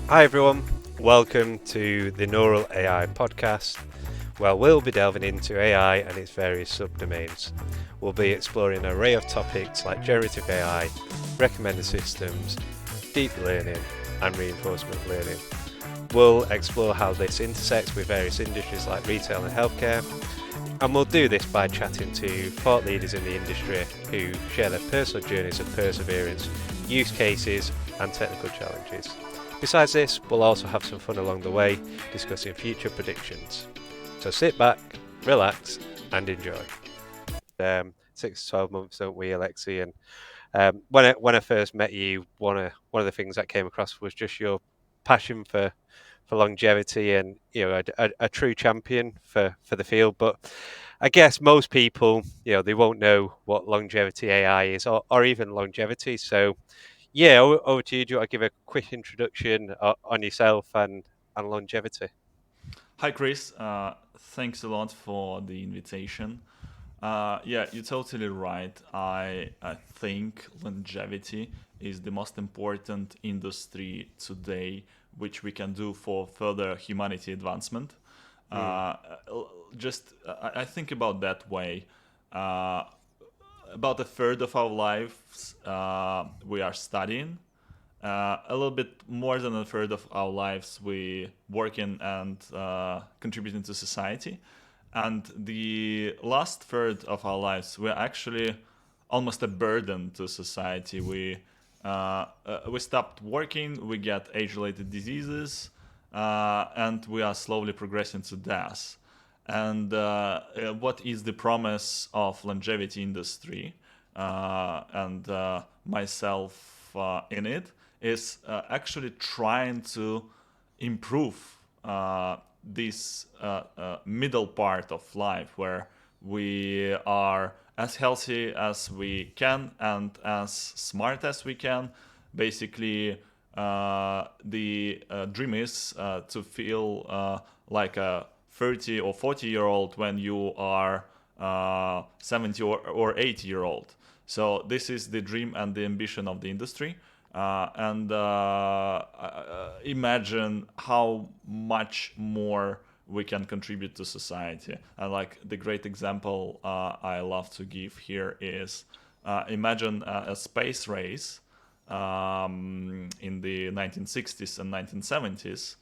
Hi everyone, welcome to the Neural AI podcast, where we'll be delving into AI and its various subdomains. We'll be exploring an array of topics like generative AI, recommender systems, deep learning, and reinforcement learning. We'll explore how this intersects with various industries like retail and healthcare, and we'll do this by chatting to thought leaders in the industry who share their personal journeys of perseverance, use cases, and technical challenges. Besides this, we'll also have some fun along the way, discussing future predictions. So sit back, relax, and enjoy. 6 to 12 months, don't we, Alexey? And when I first met you, one of the things that came across was just your passion for longevity and a true champion for the field. But I guess most people, they won't know what longevity AI is or even longevity. So yeah, over to you. Do you want to give a quick introduction on yourself and longevity? Hi, Chris. Thanks a lot for the invitation. Yeah, you're totally right. I think longevity is the most important industry today, which we can do for further humanity advancement. Mm, Uh, I think about that way. Uh, about a third of our lives we are studying, a little bit more than a third of our lives we working and contributing to society, and the last third of our lives we're actually almost a burden to society. We stopped working, we get age-related diseases, and we are slowly progressing to death. And what is the promise of longevity industry, and myself in it, is actually trying to improve this middle part of life where we are as healthy as we can and as smart as we can. Basically, the dream is to feel like a 30 or 40-year-old when you are 70 or 80-year-old. So this is the dream and the ambition of the industry. And imagine how much more we can contribute to society. And like the great example I love to give here is imagine a space race in the 1960s and 1970s.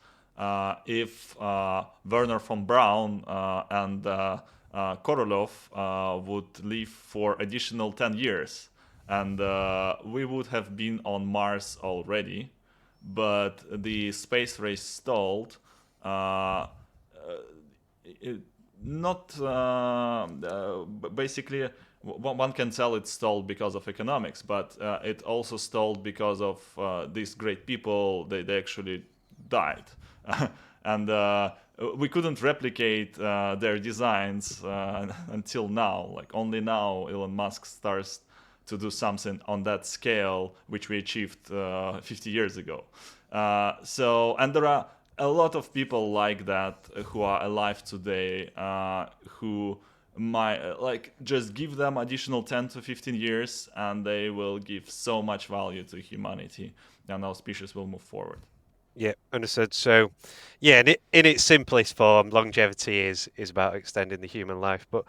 If Werner von Braun and Korolev would live for additional 10 years, and we would have been on Mars already, but the space race stalled. It, not basically one can tell it stalled because of economics, but it also stalled because of these great people. They actually died, and we couldn't replicate their designs until now. Like only now, Elon Musk starts to do something on that scale, which we achieved 50 years ago. And there are a lot of people like that who are alive today, who might like just give them additional 10 to 15 years and they will give so much value to humanity, and our species will move forward. yeah, understood. So, yeah, in its simplest form, longevity is about extending the human life. But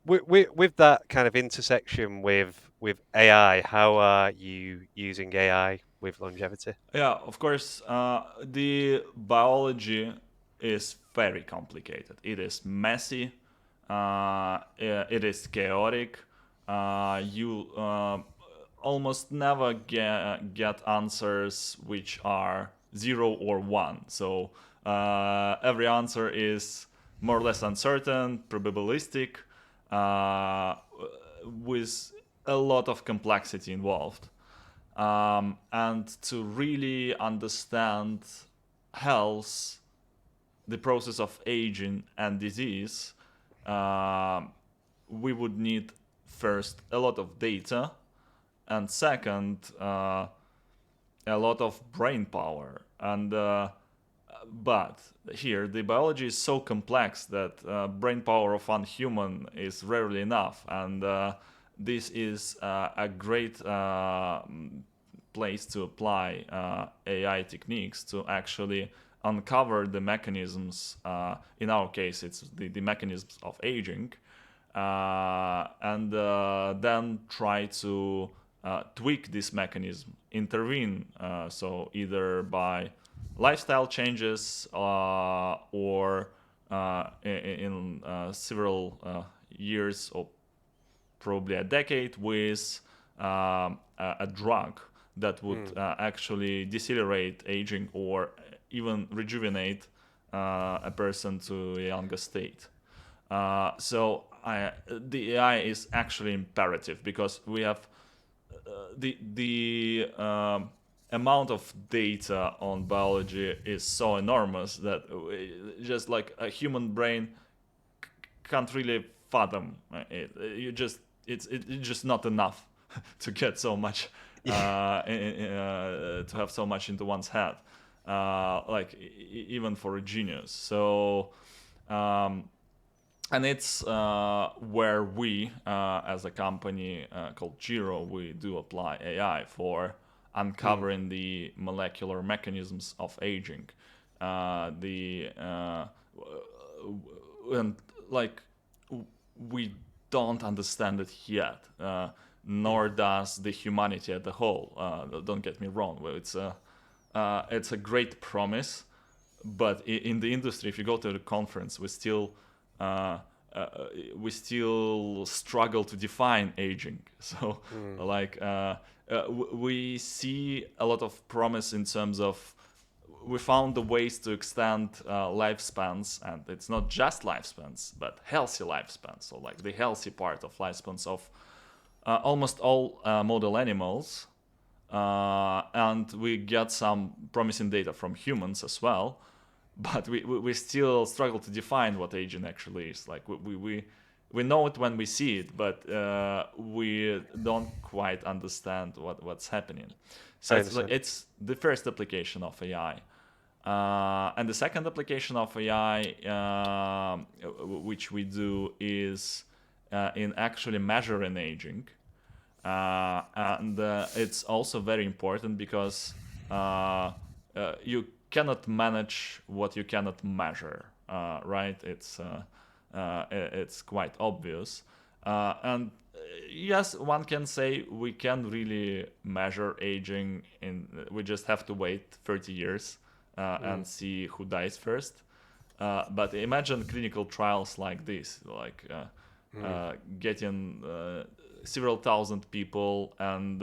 with that kind of intersection with AI, how are you using AI with longevity? Yeah, of course, the biology is very complicated. It is messy. It is chaotic. You almost never get answers which are 0 or 1. So every answer is more or less uncertain, probabilistic, uh, with a lot of complexity involved. And to really understand health, the process of aging and disease, uh, we would need first a lot of data, and second, a lot of brain power. And but here the biology is so complex that brain power of one human is rarely enough, and this is a great place to apply AI techniques to actually uncover the mechanisms. In our case, it's the mechanisms of aging, and then try to tweak this mechanism, intervene. So either by lifestyle changes or in several years or probably a decade with a drug that would actually decelerate aging or even rejuvenate a person to a younger state. The AI is actually imperative because we have the amount of data on biology is so enormous that just like a human brain can't really fathom it. It's just not enough to get so much to have so much into one's head, even for a genius. So and it's where we, as a company called Juro, we do apply AI for uncovering the molecular mechanisms of aging. And like we don't understand it yet, nor does the humanity as a whole. Don't get me wrong. It's a great promise, but in the industry, if you go to the conference, we still struggle to define aging. So we see a lot of promise in terms of we found the ways to extend lifespans, and it's not just lifespans but healthy lifespans. So like the healthy part of lifespans of almost all model animals, and we get some promising data from humans as well. But we still struggle to define what aging actually is. Like we know it when we see it, but we don't quite understand what's happening. So it's the first application of AI. And the second application of AI, which we do, is in actually measuring aging. And it's also very important because you cannot manage what you cannot measure, right? It's quite obvious. And yes, one can say we can really measure aging, we just have to wait 30 years and see who dies first. But imagine clinical trials like this, like getting several thousand people and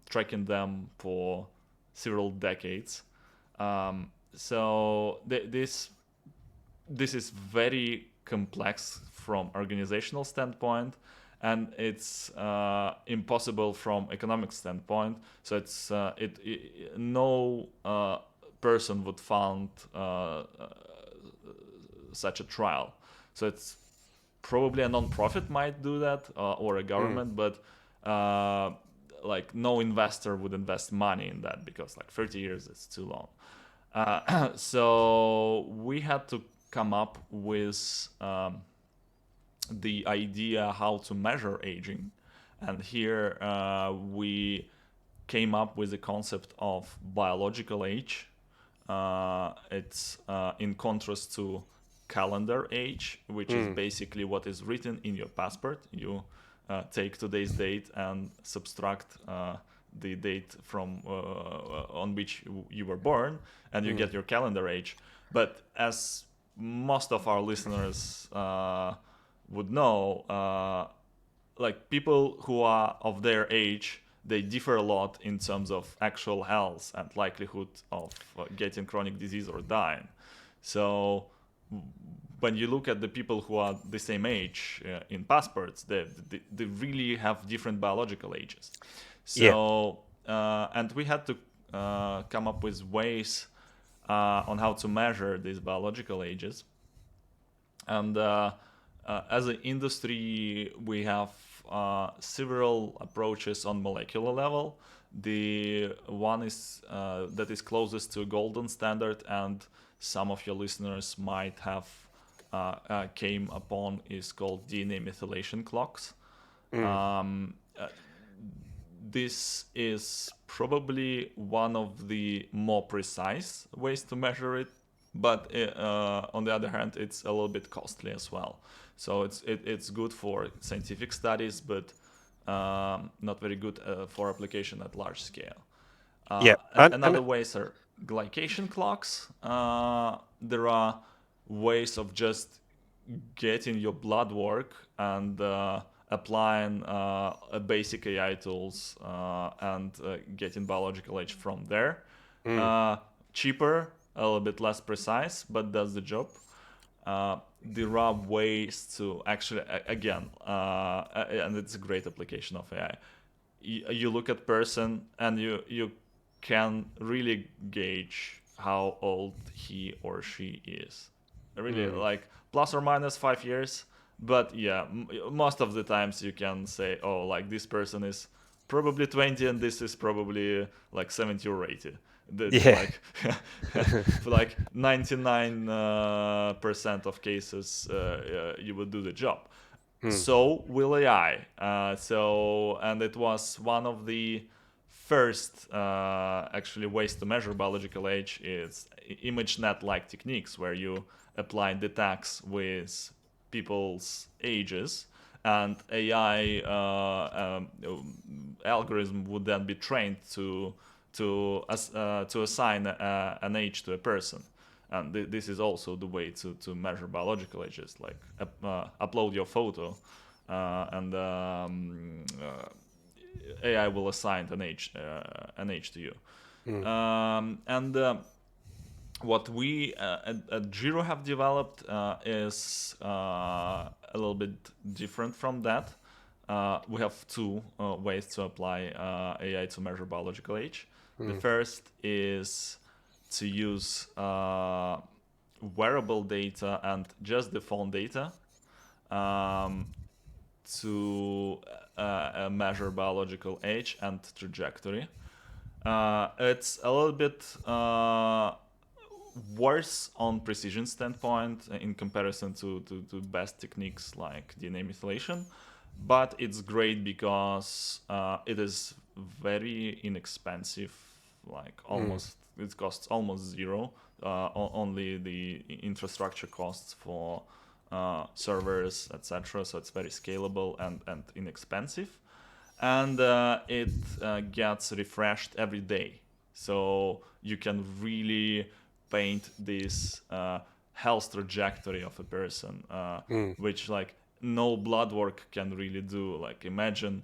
tracking them for several decades. So this is very complex from organizational standpoint, and it's impossible from economic standpoint. So it's no person would fund such a trial. So it's probably a non-profit might do that, or a government, but like no investor would invest money in that because like 30 years is too long. So we had to come up with the idea how to measure aging, and here we came up with the concept of biological age. It's in contrast to calendar age, which is basically what is written in your passport. You take today's date and subtract the date from on which you were born, and you get your calendar age. But as most of our listeners would know, like people who are of their age, they differ a lot in terms of actual health and likelihood of getting chronic disease or dying. So when you look at the people who are the same age in passports, they really have different biological ages. So and we had to come up with ways on how to measure these biological ages. And as an industry, we have several approaches on molecular level. The one is that is closest to a golden standard, and some of your listeners might have came upon, is called DNA methylation clocks. this is probably one of the more precise ways to measure it, but on the other hand, it's a little bit costly as well. So it's good for scientific studies, but not very good for application at large scale. Yeah, and Another ways are glycation clocks. There are ways of just getting your blood work and applying basic AI tools and getting biological age from there. mm, Uh, Cheaper, a little bit less precise, but does the job. There are ways to actually, again, and it's a great application of AI. You look at person and you can really gauge how old he or she is. Really, mm, like plus or minus 5 years. But yeah, most of the times you can say, oh, like this person is probably 20 and this is probably like 70 or 80. yeah, Like for like 99% of cases, you would do the job. mm, So will AI. And it was one of the first actually ways to measure biological age is ImageNet-like techniques where you apply the tags with people's ages, and AI algorithm would then be trained to assign an age to a person. And this is also the way to measure biological ages, like upload your photo and AI will assign an age to you. mm, And what we at Juro have developed is a little bit different from that. We have two ways to apply AI to measure biological age. The mm. first is to use wearable data and just the phone data um, to measure biological age and trajectory. It's a little bit worse on precision standpoint in comparison to best techniques like DNA methylation, but it's great because it is very inexpensive, like Mm. almost it costs almost zero. Only the infrastructure costs for servers, etc. So it's very scalable and inexpensive, and it gets refreshed every day. So you can really paint this health trajectory of a person, Mm. which like no blood work can really do. Like imagine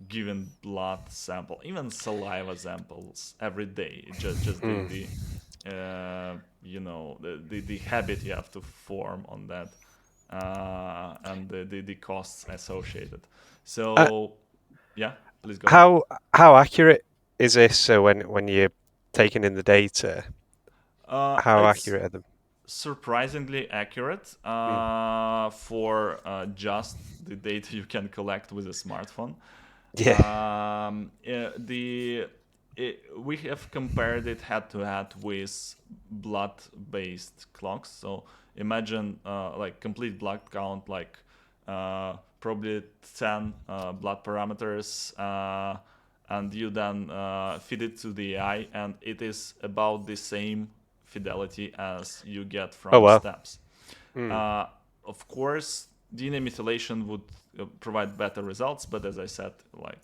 giving blood sample, even saliva samples every day. Just Mm. the the habit you have to form on that, and the costs associated. Uh, So yeah, please go ahead. how accurate is this? So when you're taking in the data, how It's accurate are them? surprisingly accurate Mm. for just the data you can collect with a smartphone. Yeah. We have compared it head to head with blood-based clocks. So imagine like complete blood count, like probably 10 blood parameters, and you then feed it to the AI, and it is about the same fidelity as you get Oh from well. steps. Mm. Uh, of course, DNA methylation would provide better results, but as I said, like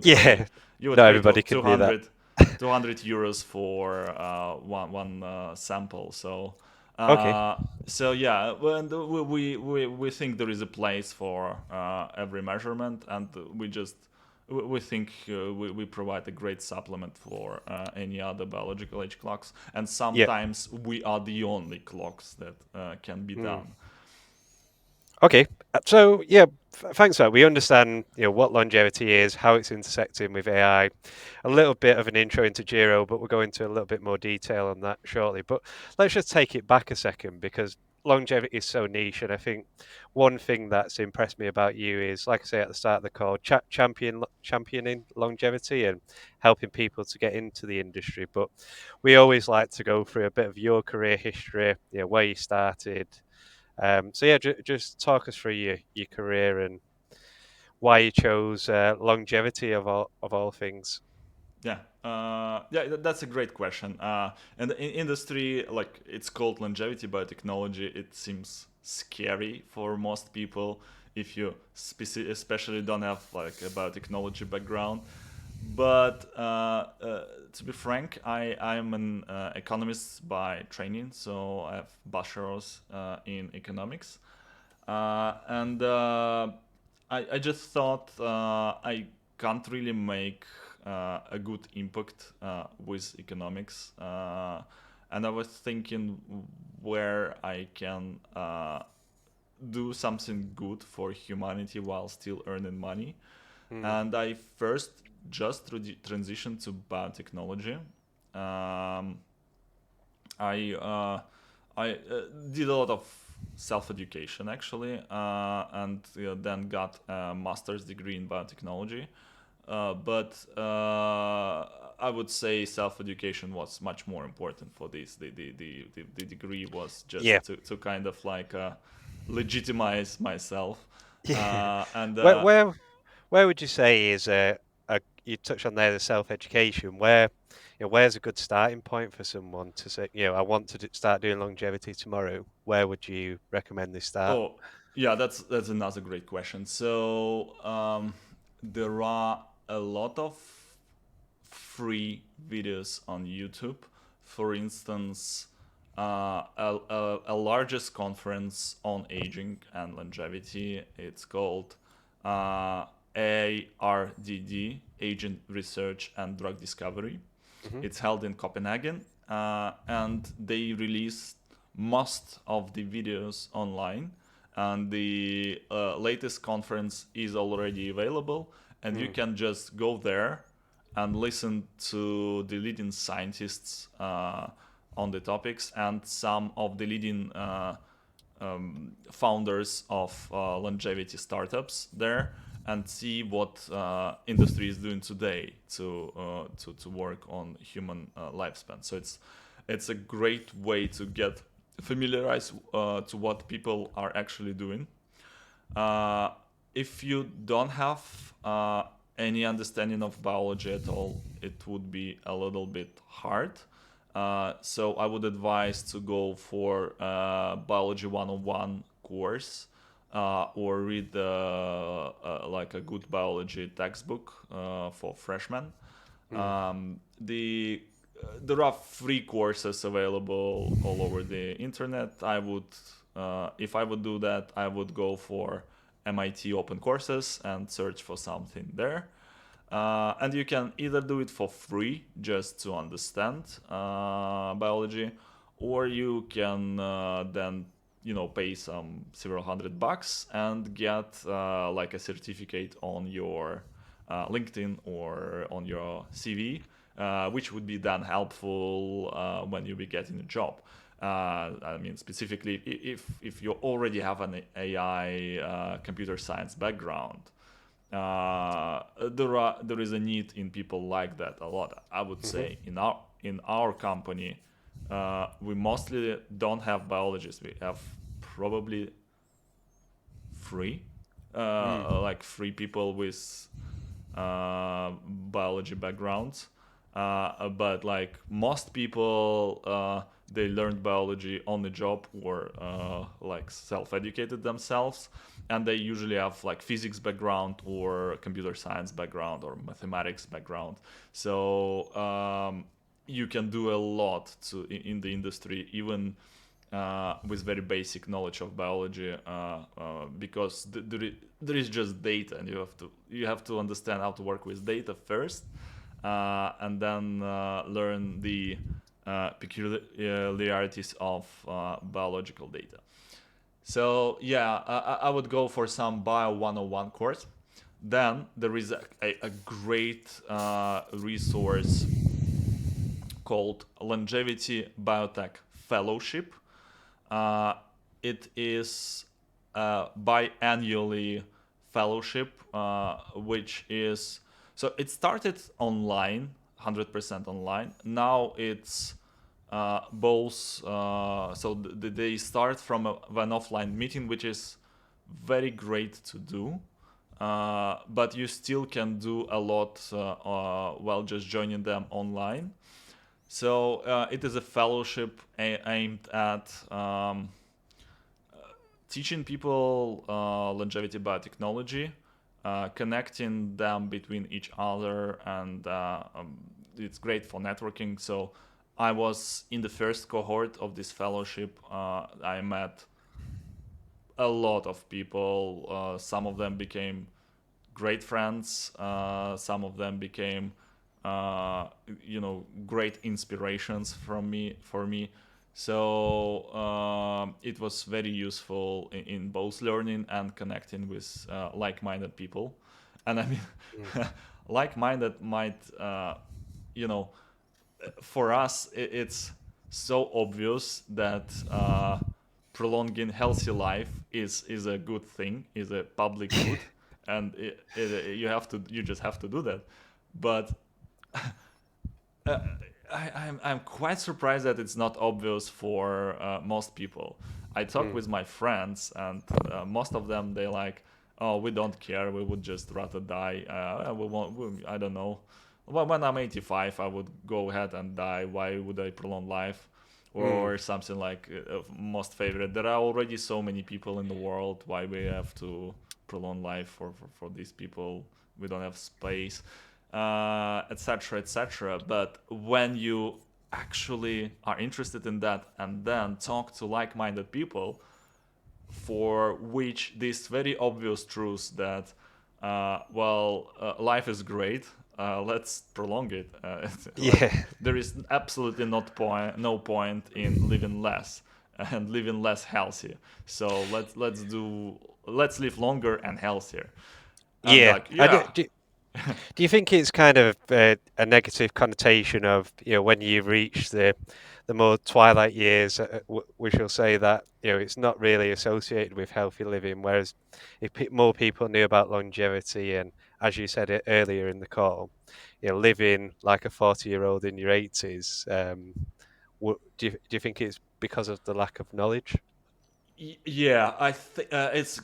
Yeah. you would Not pay everybody can do that. 200 euros for one sample. Okay. Uh, so yeah, we think there is a place for every measurement, and we think we provide a great supplement for any other biological age clocks, and Yeah. sometimes we are the only clocks that can be Mm. done. Okay. So yeah, thanks for that. We understand, what longevity is, how it's intersecting with AI, a little bit of an intro into Gero, but we'll go into a little bit more detail on that shortly. But let's just take it back a second because longevity is so niche, and I think one thing that's impressed me about you is, like I say at the start of the call, championing longevity and helping people to get into the industry. But we always like to go through a bit of your career history, where you started. So yeah, just talk us through your career and why you chose longevity of all things. That's a great question. And in industry, like it's called longevity biotechnology, it seems scary for most people if you especially don't have like a biotechnology background. But to be frank, I'm an economist by training, so I have bachelor's in economics. And I just thought I can't really make a good impact with economics. And I was thinking where I can do something good for humanity while still earning money. Hmm. And I first just transitioned to biotechnology. Um, I did a lot of self-education actually, and then got a master's degree in biotechnology. But I would say self-education was much more important for this. The degree was Yeah, just to kind of like legitimize myself. yeah. And Where where where would you say is you touched on there the self education? Where's a good starting point for someone to say, I want to start doing longevity tomorrow? Where would you recommend they start? Oh, yeah, that's another great question. So there are a lot of free videos on YouTube. For instance, a largest conference on aging and longevity. It's called ARDD, Aging Research and Drug Discovery. Hmm. It's held in Copenhagen, and they release most of the videos online. And the latest conference is already available, and you Mm. can just go there and listen to the leading scientists on the topics and some of the leading founders of longevity startups there, and see what industry is doing today to work on human lifespan. So it's a great way to get familiarized to what people are actually doing. Uh, if you don't have any understanding of biology at all, it would be a little bit hard. So I would advise to go for biology 101 course, or read like a good biology textbook for freshmen. Mm. There are free courses available all over the internet. If I would do that, I would go for MIT open courses and search for something there. And you can either do it for free just to understand biology, or you can then pay some several $100 and get like a certificate on your LinkedIn or on your CV, which would be then helpful when you be getting a job. I mean, specifically, if you already have an AI computer science background, there is a need in people like that a lot. I would Hmm. say in our company, we mostly don't have biologists. We have probably three, Mm. like three people with biology backgrounds. But like most people, they learned biology on the job or like self-educated themselves, and they usually have like physics background or computer science background or mathematics background. So you can do a lot in the industry, even with very basic knowledge of biology, because there is just data, and you have to understand how to work with data first, and then learn the peculiarities of biological data. So yeah, I would go for some Bio 101 course. Then there is a great resource called Longevity Biotech Fellowship. Uh, it is a biannually fellowship, which is so it started online, 100% online. Now it's both. So they start from an offline meeting, which is very great to do. but you still can do a lot while just joining them online. So it is a fellowship aimed at teaching people longevity biotechnology, connecting them between each other, and it's great for networking. So I was in the first cohort of this fellowship. I met a lot of people. Some of them became great friends. Some of them became, great inspirations for me. So it was very useful in both learning and connecting with like-minded people. And I mean, Mm. like-minded might, you know, for us, it's so obvious that prolonging healthy life is a good thing, is a public good, and you just have to do that. But uh, I'm quite surprised that it's not obvious for most people. I talk Mm. with my friends, and most of them they like, oh, we don't care. We would just rather die. We won't. I don't know. Well, when I'm 85, I would go ahead and die. Why would I prolong life? Mm. Or something like most favorite. There are already so many people in the world. Why we have to prolong life for these people? We don't have space, etc., etc. But when you actually are interested in that and then talk to like-minded people for which this very obvious truth that life is great, let's prolong it. Like Yeah. there is absolutely no point in living less and living less healthy. So let's live longer and healthier. And Yeah. like, I do, yeah. do you think it's kind of a negative connotation of, when you reach the more twilight years, we shall say that, it's not really associated with healthy living, whereas if more people knew about longevity and, as you said it earlier in the call, living like a 40-year-old in your 80s, do you think it's because of the lack of knowledge? Yeah, I think it's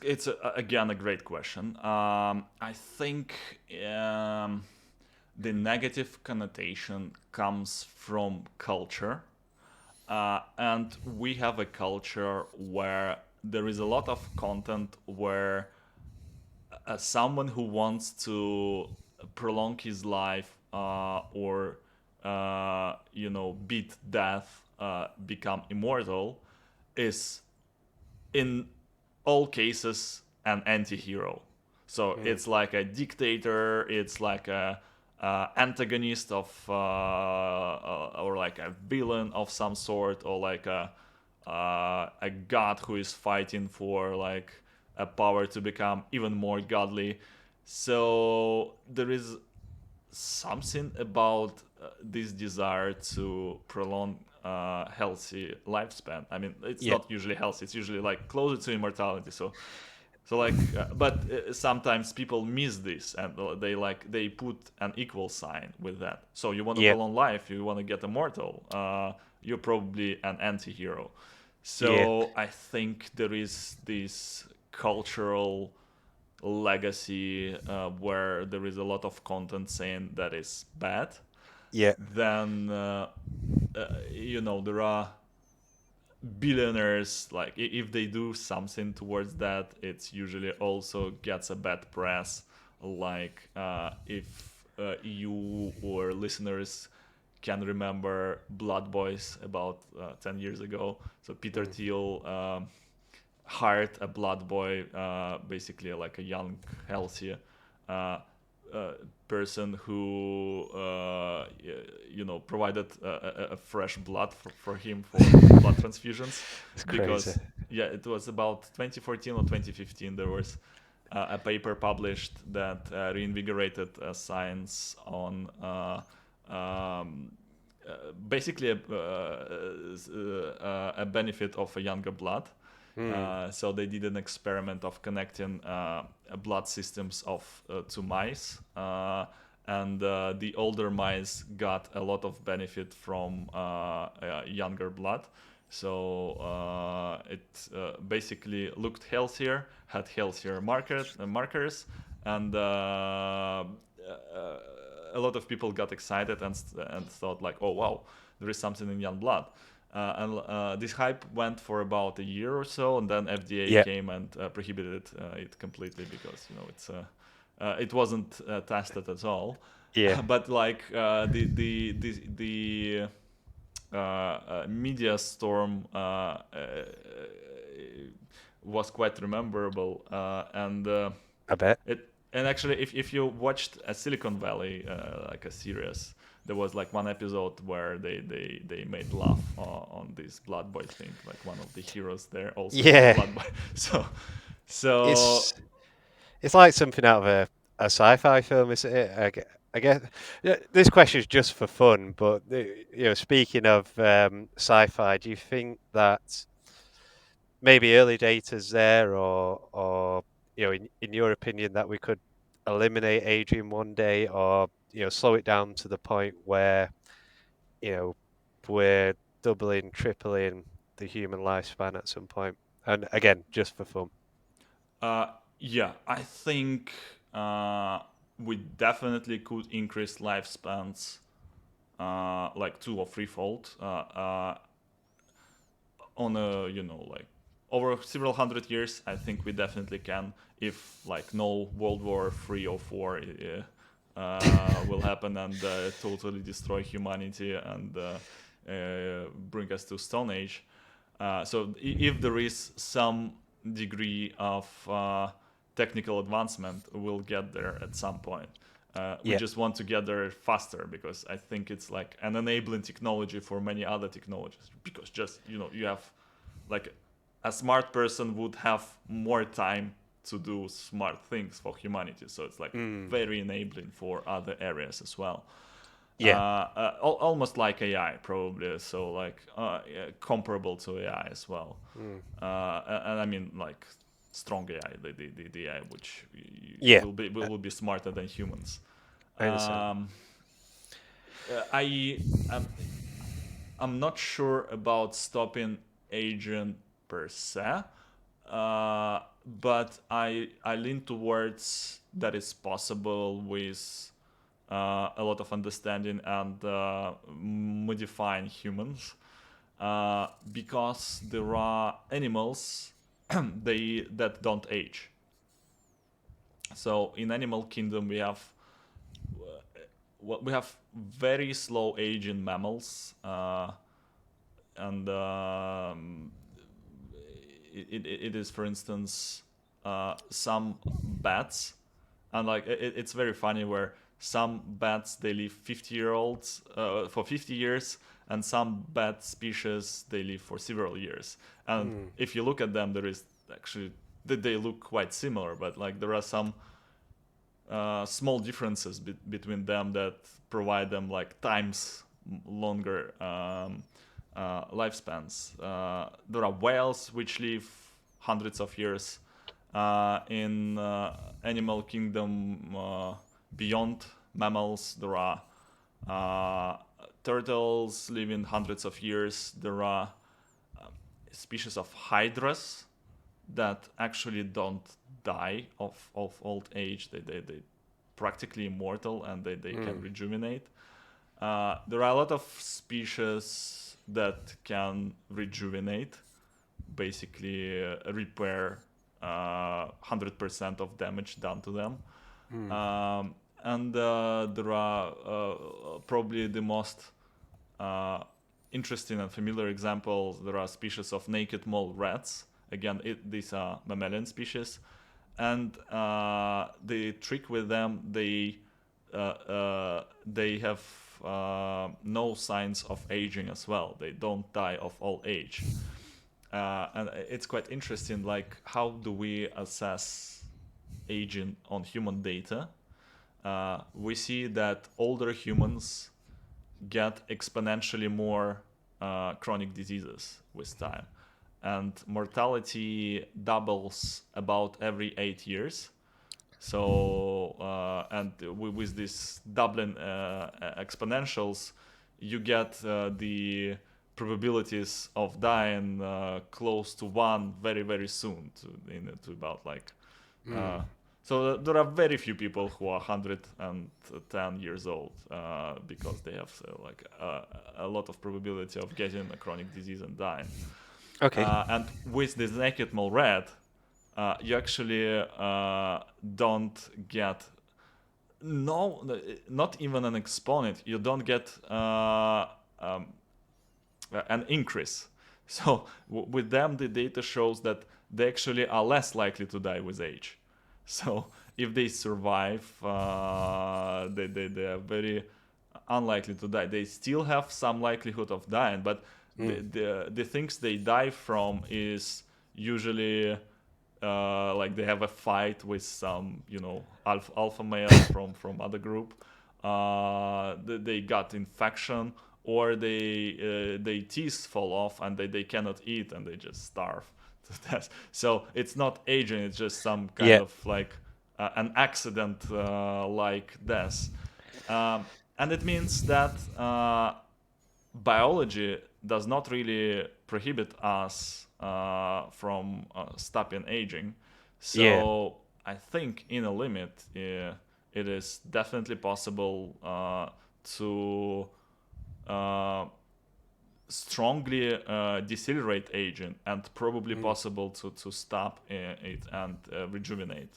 again a great question. I think the negative connotation comes from culture, and we have a culture where there is a lot of content where someone who wants to prolong his life or beat death, become immortal, is in all cases an anti-hero. So Mm. it's like a dictator, it's like a antagonist of or like a villain of some sort, or like a god who is fighting for like a power to become even more godly. So there is something about this desire to prolong healthy lifespan. I mean, it's Yeah. not usually healthy; it's usually like closer to immortality. So like, but sometimes people miss this, and they put an equal sign with that. So you want to Yeah. prolong life, you want to get immortal. You're probably an anti-hero. Yeah. So I think there is this cultural legacy where there is a lot of content saying that is bad. Yeah. Then there are billionaires, like if they do something towards that, it's usually also gets a bad press. Like if you or listeners can remember Blood Boys about 10 years ago. So Peter Mm. Thiel hired a blood boy, basically like a young, healthy uh, uh, person who, provided a fresh blood for him for blood transfusions. It's crazy. Because, yeah, it was about 2014 or 2015, there was a paper published that reinvigorated science on um, basically a benefit of a younger blood. Mm. So they did an experiment of connecting blood systems of to mice, and the older mice got a lot of benefit from younger blood. So it basically looked healthier, had healthier markers, and a lot of people got excited and thought like, oh wow, there is something in young blood. And this hype went for about a year or so, and then FDA Yeah. came and prohibited it completely because it wasn't tested at all. Yeah. But like the media storm was quite rememberable, I bet. and actually, if you watched a Silicon Valley like a series, there was like one episode where they made laugh on this blood boy thing. Like one of the heroes there also is a Yeah. blood boy. So It's it's like something out of a sci-fi film, isn't it? I guess yeah, this question is just for fun, but speaking of sci-fi, do you think that maybe early data's there, or in your opinion, that we could eliminate aging one day, or slow it down to the point where you know we're doubling, tripling the human lifespan at some point? And again, just for fun. uh, yeah, I think we definitely could increase lifespans like two or threefold on a like over several hundred years. I think we definitely can, if like no World War 3 or 4 will happen and totally destroy humanity and bring us to Stone Age. So if there is some degree of technical advancement, we'll get there at some point. We Yeah. just want to get there faster because I think it's like an enabling technology for many other technologies. Because just you have like a smart person would have more time to do smart things for humanity. So it's like Mm. very enabling for other areas as well. Yeah. Almost like AI, probably. So like yeah, comparable to AI as well. Mm. And I mean like strong AI, the AI which Yeah. will be smarter than humans. I understand. Um, I I'm not sure about stopping agent per se, but I lean towards that it's possible with a lot of understanding and modifying humans, because there are animals that don't age. So in animal kingdom we have very slow aging mammals, and it is, for instance, some bats, and like it's very funny where some bats they live 50-year-olds for 50 years, and some bat species they live for several years. And Mm. if you look at them, there is actually they look quite similar, but like there are some small differences between them that provide them like times longer lifespans. There are whales which live hundreds of years. In animal kingdom beyond mammals, there are uh, turtles living hundreds of years. There are species of hydras that actually don't die of old age. They practically immortal and they can Mm. rejuvenate. There are a lot of species that can rejuvenate, basically repair 100% of damage done to them. Mm. And there are probably the most uh, interesting and familiar examples. There are species of naked mole rats. Again, these are mammalian species, and the trick with them, they have no signs of aging as well. They don't die of old age, and it's quite interesting. Like, how do we assess aging on human data? We see that older humans get exponentially more chronic diseases with time, and mortality doubles about every 8 years. So and with this doubling exponentials, you get the probabilities of dying close to one very very soon, to about like Mm. So there are very few people who are 110 years old because they have a lot of probability of getting a chronic disease and dying. Okay. And with this naked mole rat, you actually don't get no, not even an exponent. You don't get um, an increase. So with them, the data shows that they actually are less likely to die with age. So if they survive, they are very unlikely to die. They still have some likelihood of dying, but the things they die from is usually like they have a fight with some alpha male from other group. They got infection, or they teeth fall off and they cannot eat and they just starve to death. So it's not aging, it's just some kind Yeah. of like an accident like death. And it means that biology does not really prohibit us from stopping aging. Yeah. So I think in a limit, it is definitely possible to uh, strongly decelerate aging, and probably possible to stop it and rejuvenate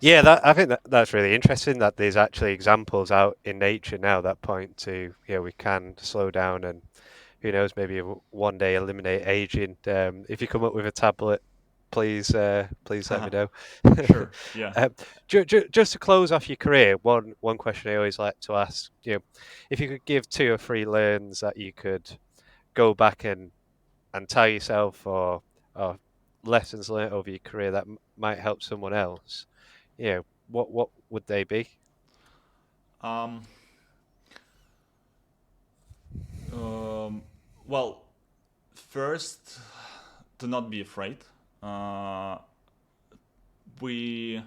Yeah, us. I think that's really interesting that there's actually examples out in nature now that point to, we can slow down and who knows, maybe one day eliminate aging. If you come up with a tablet, please let me know. Sure, yeah. Just to close off your career, one question I always like to ask, if you could give 2 or 3 learns that you could go back and tell yourself, or lessons learned over your career that might help someone else, what would they be? Um, um, well, first, to not be afraid. Uh, we,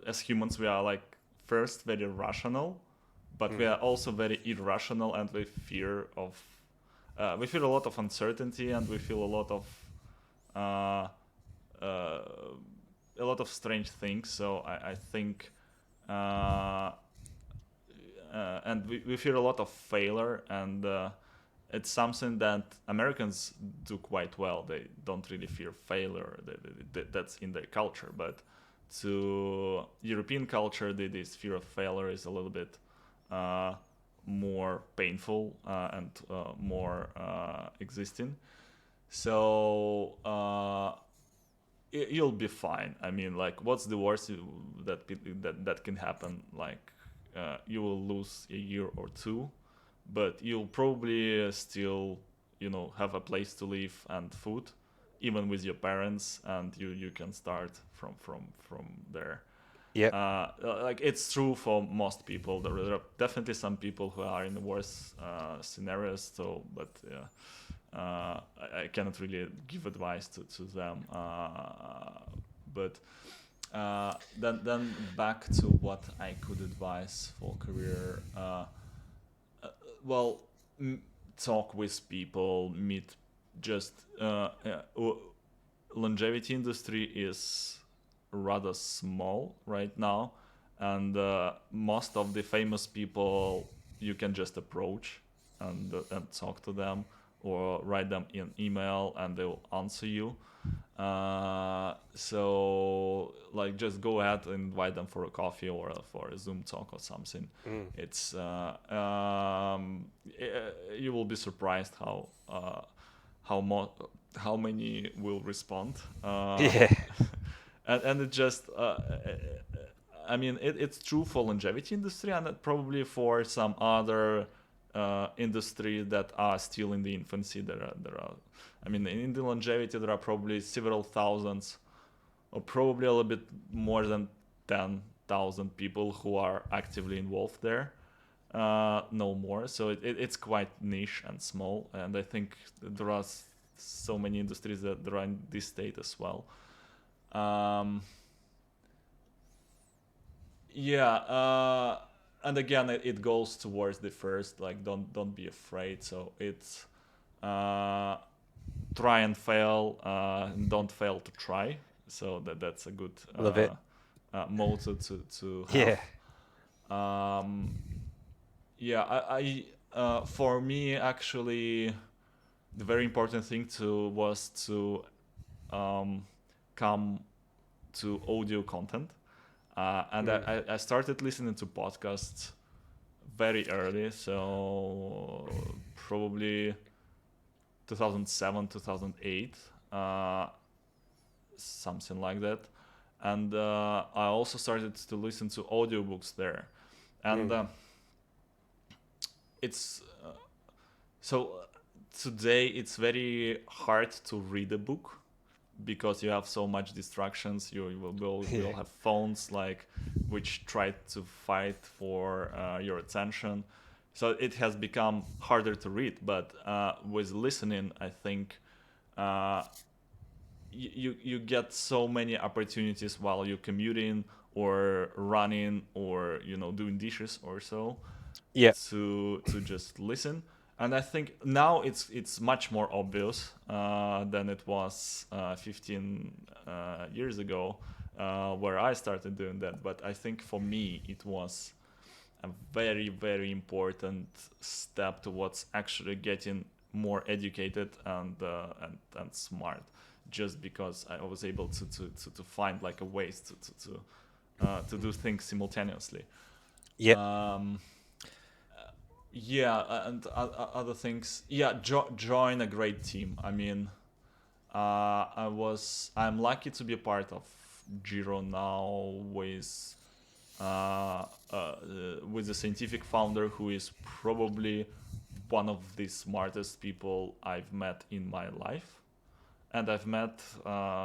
as humans, we are like first very rational, but we Mm. are also very irrational, and we feel a lot of uncertainty, and we feel uh, uh, a lot of strange things. So I think, uh, and we fear a lot of failure, and it's something that Americans do quite well. They don't really fear failure. That's in their culture. But to European culture, this fear of failure is a little bit uh, more painful and more existing. So you'll be fine. I mean, like, what's the worst that can happen? Like, you will lose a year or two, but you'll probably still, have a place to live and food, even with your parents, and you can start from there. Yeah. Like, it's true for most people. There are definitely some people who are in the worst scenarios. So, but yeah, I cannot really give advice to them. But then back to what I could advise for career. Well, m- talk with people, meet. Just longevity industry is rather small right now, and most of the famous people you can just approach and talk to them, or write them an email and they will answer you. So like, just go ahead and invite them for a coffee or for a Zoom talk or something. Mm. It's you will be surprised how mo- how many will respond. Yeah. And it just I mean, it's true for longevity industry, and probably for some other industry that are still in the infancy. There are I mean, in the longevity there are probably several thousands, or probably a little bit more than 10,000 people who are actively involved there. No more. So it's quite niche and small, and I think there are so many industries that are in this state as well. Um, yeah, and again, it goes towards the first, like, don't be afraid. So it's uh, try and fail, and don't fail to try. So that's a good Love it. motto to have. Yeah. Um, yeah, for me actually the very important thing to was to um, come to audio content, and Mm. I started listening to podcasts very early, so probably 2007, 2008, something like that. And I also started to listen to audiobooks there, and Mm. it's so today it's very hard to read a book because you have so much distractions. You will Yeah. have phones like which try to fight for your attention. So it has become harder to read. But with listening, I think uh, you get so many opportunities while you're commuting or running or doing dishes or so Yeah. to just listen. And I think now it's much more obvious than it was 15 years ago, where I started doing that. But I think for me it was a very very important step towards actually getting more educated and smart, just because I was able to find like a ways to do things simultaneously. Yeah. Um, yeah, and other things. Yeah, join a great team. I mean, I'm lucky to be a part of Gero now uh, uh, with the scientific founder who is probably one of the smartest people I've met in my life. And I've met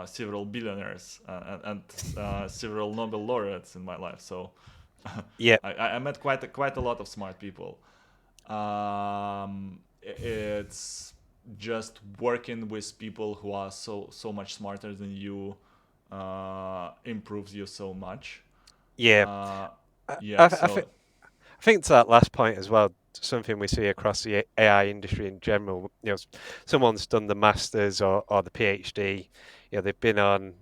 several billionaires and several Nobel laureates in my life. So Yeah. I met quite a lot of smart people. It's just working with people who are so much smarter than you improves you so much. Yeah. Uh, I, I, yeah, I, thi- so I think to that last point as well, something we see across the AI industry in general. Someone's done the masters or the PhD. They've been on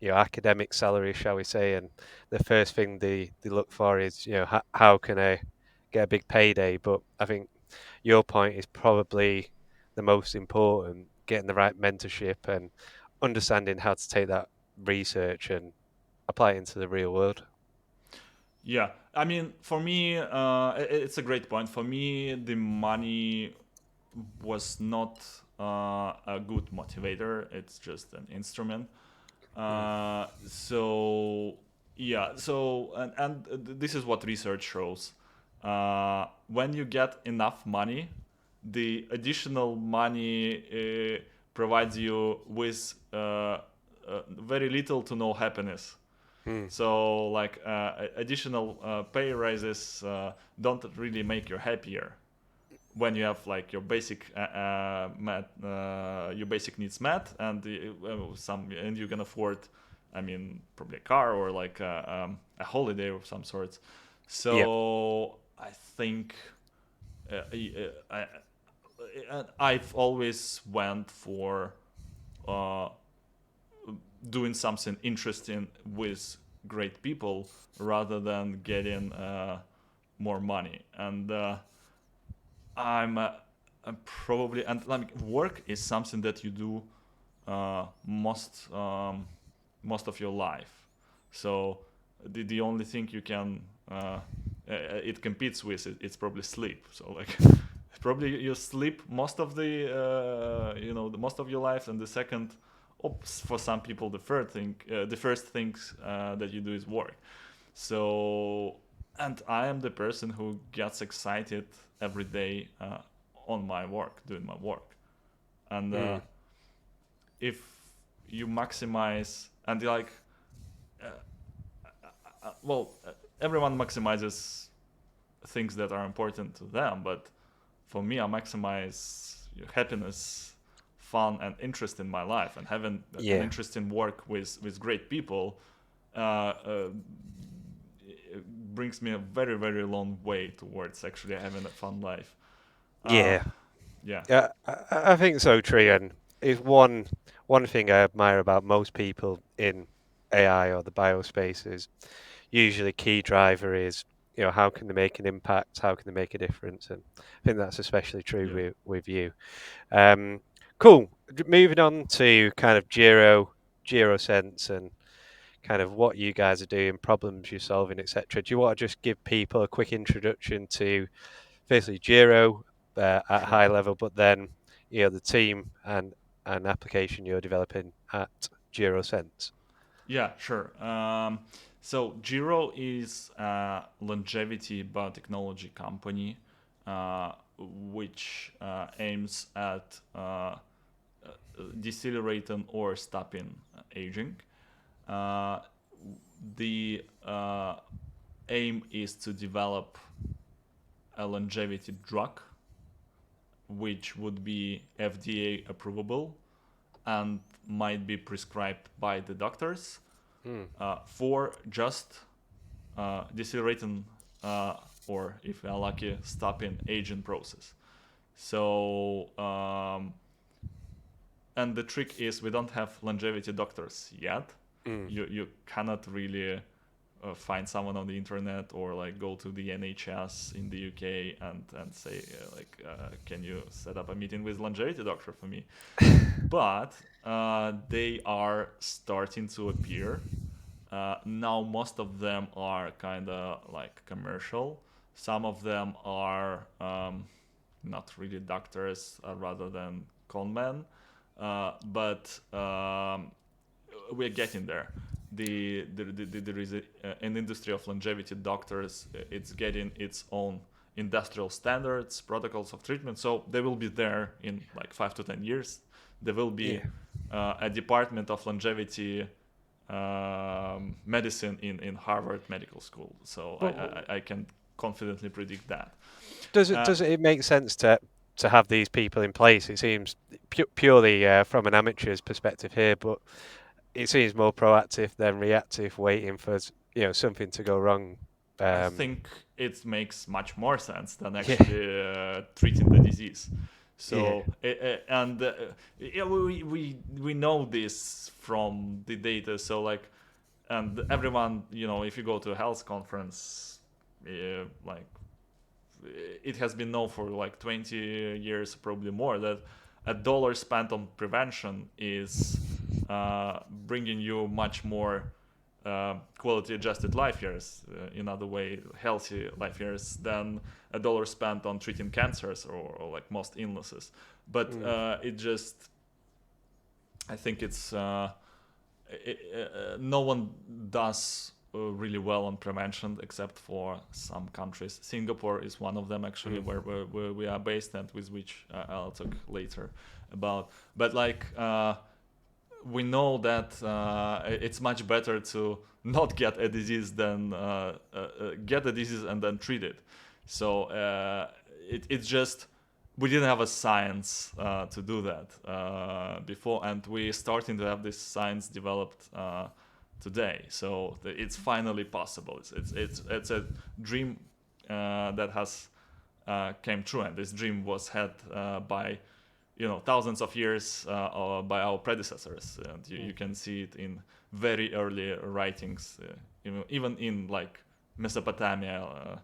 academic salary, shall we say, and the first thing they look for is how can I get a big payday. But I think your point is probably the most important: getting the right mentorship and understanding how to take that research and apply it into the real world. yeah, I mean, for me, it's a great point. For me, the money was not a good motivator. It's just an instrument. Mm. So yeah, so and this is what research shows. When you get enough money, the additional money provides you with very little to no happiness. Mm. So like additional pay rises don't really make you happier when you have like your basic your basic needs met, and and you can afford, I mean, probably a car or like a holiday of some sort. Yeah. So I think uh, I, I've always went for uh, doing something interesting with great people rather than getting more money. And I'm, uh, I'm probably, and like work is something that you do most of your life. So the only thing you can it competes with it's probably sleep. So like probably you sleep most of the most of your life, and the second, oops, for some people the first things that you do is work. So, and I am the person who gets excited every day on my work, doing my work. And Mm. if you maximize, and like, uh, well, everyone maximizes things that are important to them, but for me, I maximize happiness, fun, and interest in my life, and having an Yeah. interesting work with great people uh, uh, brings me a very very long way towards actually having a fun life. Uh, Yeah. yeah, Yeah. I think so, Tree. is one thing I admire about most people in AI or the biospace is usually key driver is, how can they make an impact? How can they make a difference? And I think that's especially true Yeah. with you. Um, cool. Moving on to kind of GeroSense, and kind of what you guys are doing, problems you're solving, etc. Do you want to just give people a quick introduction to, firstly, Gero at Sure. high level, but then the team and application you're developing at GeroSense? Yeah, sure. So Gero is a longevity biotechnology company, which aims at decelerating or stopping aging. Uh, the aim is to develop a longevity drug, which would be FDA approvable and might be prescribed by the doctors Mm. for just decelerating or, if we are lucky, stopping aging process. So, and the trick is we don't have longevity doctors yet. Mm. You cannot really find someone on the internet or like go to the NHS in the UK and say can you set up a meeting with longevity doctor for me? But they are starting to appear. Now most of them are kind of like commercial. Some of them are not really doctors, rather than conmen. But we're getting there. There is an industry of longevity doctors. It's getting its own industrial standards, protocols of treatment. So they will be there in like 5 to 10 years. There will be Yeah. a department of longevity medicine in Harvard Medical School. So But I can confidently predict that. Uh, does it make sense to have these people in place? It seems purely from an amateur's perspective here, but it seems more proactive than reactive, waiting for something to go wrong. I Um, think it makes much more sense than yeah, actually treating the disease. yeah, So and yeah, we know this from the data. So like, and everyone, if you go to a health conference, like it has been known for like 20 years, probably more, that a dollar spent on prevention is bringing you much more quality adjusted life years, in other way, healthy life years, than a dollar spent on treating cancers or like most illnesses. But mm, it just, I think it's no one does really well on prevention except for some countries. Singapore is one of them, actually, mm, where we are based, and with which I'll talk later about. But like, we know that it's much better to not get a disease than get a disease and then treat it. So it's just, we didn't have a science to do that before, and we're starting to have this science developed today. So it's finally possible. It's a dream that has came true, and this dream was had by thousands of years by our predecessors, and you mm. can see it in very early writings, even in like Mesopotamia.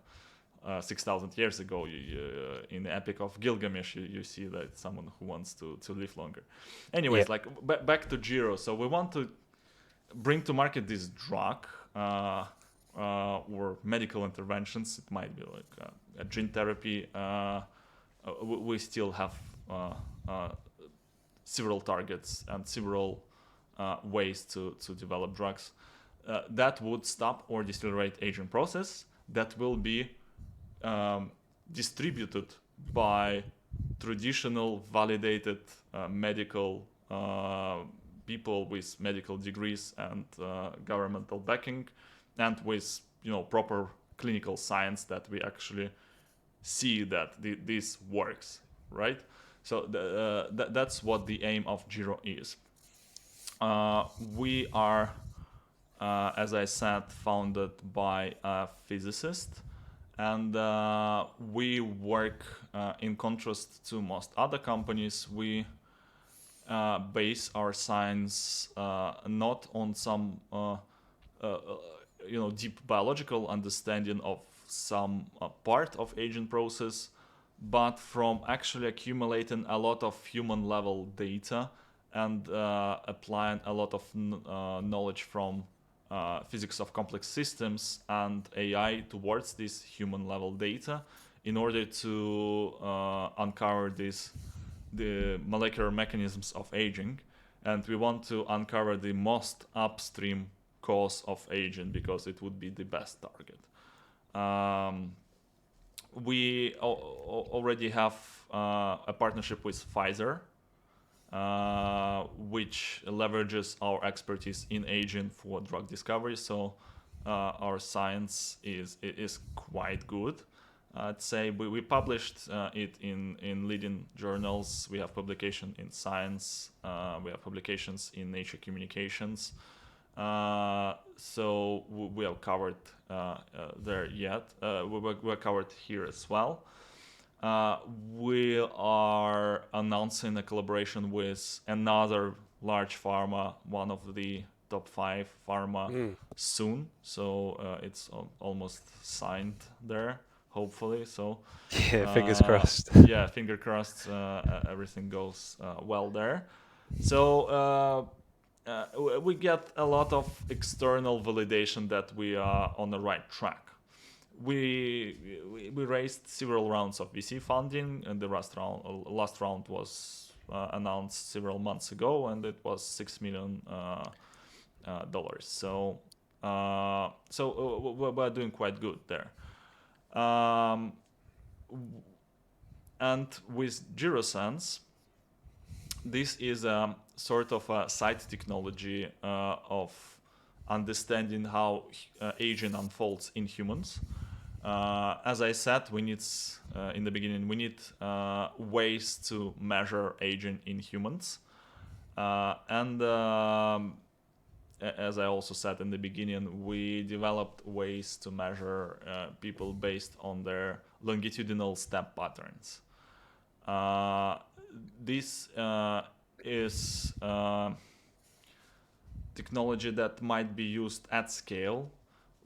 6,000 years ago, in the Epic of Gilgamesh, you see that someone who wants to live longer. Yeah. Anyways, like back to Jiro. So we want to bring to market this drug or medical interventions. It might be like a gene therapy. We still have uh, several targets and several ways to develop drugs that would stop or decelerate aging process, that will be distributed by traditional validated medical people with medical degrees and governmental backing, and with proper clinical science that we actually see that this works, right? So that's what the aim of Jiro is. We are, as I said, founded by a physicist, and we work, in contrast to most other companies, we base our science not on some uh, deep biological understanding of some part of aging process, but from actually accumulating a lot of human level data and applying a lot of knowledge from physics of complex systems and AI towards this human level data in order to uncover the molecular mechanisms of aging. And we want to uncover the most upstream cause of aging because it would be the best target. We already have a partnership with Pfizer, which leverages our expertise in aging for drug discovery. So our science is quite good. I'd say we published it in leading journals. We have publication in Science. We have publications in Nature Communications. So we are covered there yet. We're covered here as well. We are announcing a collaboration with another large pharma, one of the top 5 pharma soon. So it's almost signed there, hopefully. So Yeah, fingers crossed. yeah, finger crossed. Everything goes well there. So we get a lot of external validation that we are on the right track. We raised several rounds of VC funding, and the last round was announced several months ago, and it was $6 million. So we're doing quite good there. And with GeroSense, this is a sort of a side technology of understanding how aging unfolds in humans. As I said, we need in the beginning we need ways to measure aging in humans, and as I also said in the beginning, we developed ways to measure people based on their longitudinal step patterns. This is technology that might be used at scale.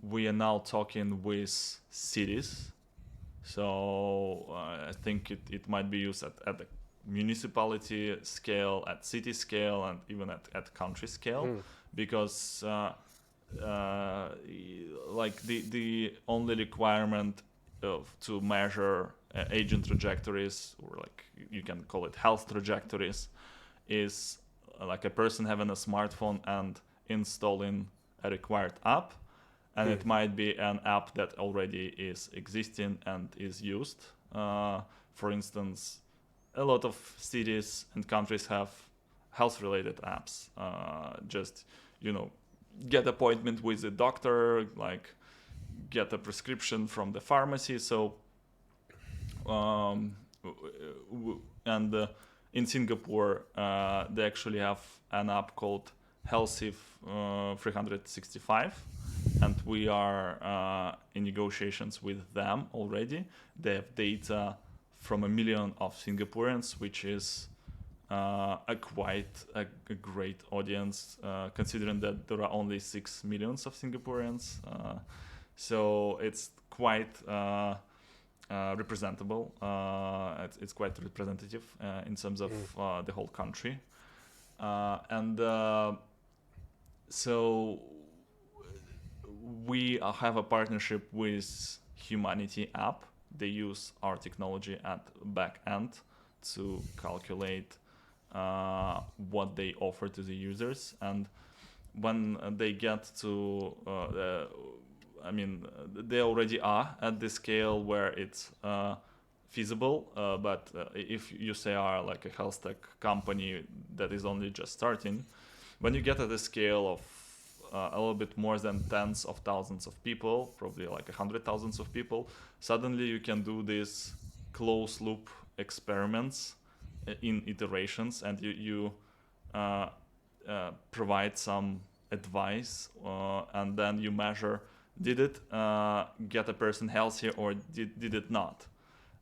We are now talking with cities, so I think it might be used at the municipality scale, at city scale, and even at country scale, because like the only requirement to measure aging trajectories, or like you can call it health trajectories, is like a person having a smartphone and installing a required app, and it might be an app that already is existing and is used. For instance, a lot of cities and countries have health-related apps. Just get appointment with a doctor, like get a prescription from the pharmacy. So and in Singapore, they actually have an app called Healthy 365, and we are in negotiations with them already. They have data from 1 million of Singaporeans, which is quite a great audience, considering that there are only 6 million of Singaporeans. So it's quite representable. It's quite representative in terms of the whole country. So we have a partnership with Humanity app. They use our technology at back end to calculate what they offer to the users, and when they get to they already are at the scale where it's feasible, but if you say are like a health tech company that is only just starting, when you get at the scale of a little bit more than tens of thousands of people, probably like 100,000 of people, suddenly you can do these closed loop experiments in iterations, and you provide some advice, and then you measure, did it get a person healthier or did it not?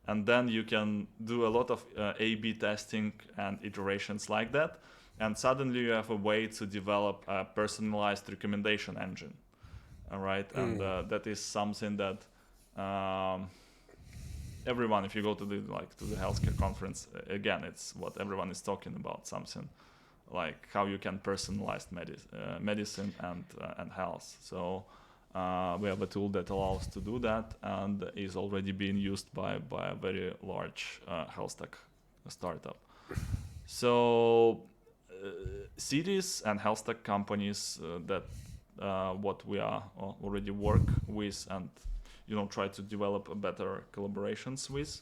and then you can do a lot of A/B testing and iterations like that, and suddenly you have a way to develop a personalized recommendation engine. All right, and that is something that everyone, if you go to the healthcare conference, again, it's what everyone is talking about, something like how you can personalize medicine and health. So we have a tool that allows to do that, and is already being used by a very large health tech startup. So cities and health tech companies that what we are already work with, and try to develop a better collaborations with.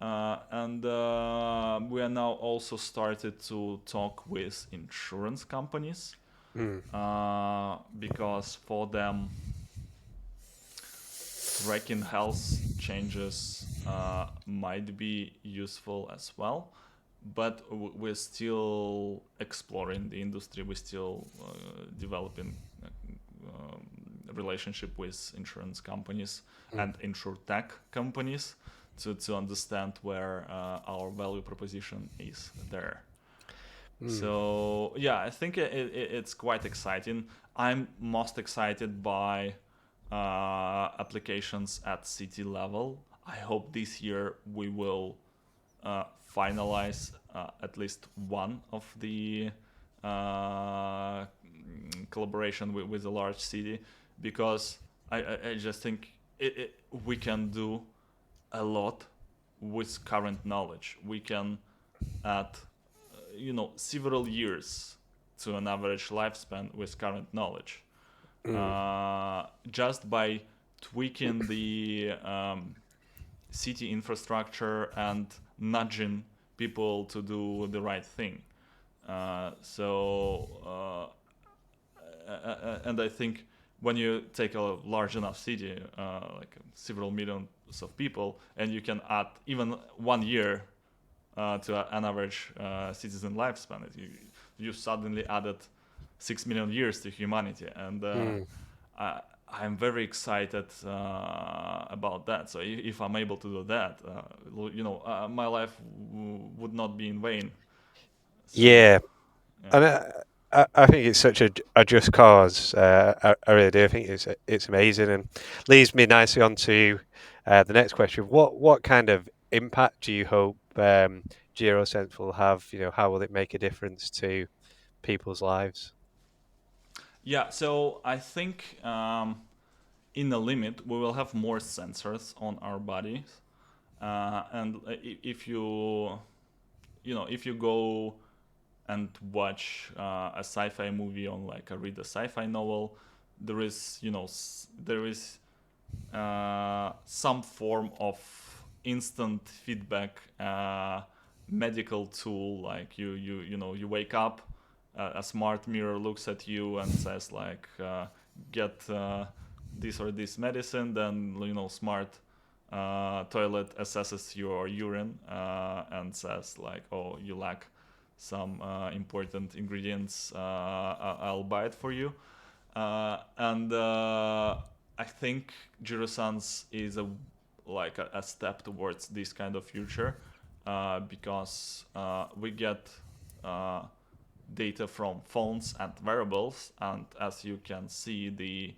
And we are now also started to talk with insurance companies because for them tracking health changes might be useful as well. But we're still exploring the industry. We're still developing relationship with insurance companies and insurtech companies to understand where our value proposition is there. So yeah, I think it's quite exciting. I'm most excited by applications at city level. I hope this year we will finalize at least one of the collaboration with a large city, because I just think we can do a lot with current knowledge. We can add several years to an average lifespan with current knowledge, just by tweaking the city infrastructure and nudging people to do the right thing. And I think when you take a large enough city, like several millions of people, and you can add even 1 year to an average citizen lifespan, you suddenly added 6 million years to humanity. And I'm very excited about that. So if I'm able to do that, my life would not be in vain. So, Yeah, and I think it's such a just cause. I really do. I think it's amazing, and leads me nicely on to the next question. What kind of impact do you hope GeroSense will have? How will it make a difference to people's lives? yeah, so I think in the limit we will have more sensors on our bodies, and if you go and watch a sci-fi movie on, like, read a sci-fi novel, there is some form of instant feedback medical tool. Like you wake up, a smart mirror looks at you and says, like, get this or this medicine. Then smart toilet assesses your urine and says, like, oh, you lack some important ingredients, I'll buy it for you. And I think GeroSense is a step towards this kind of future, because we get data from phones and wearables, and as you can see, the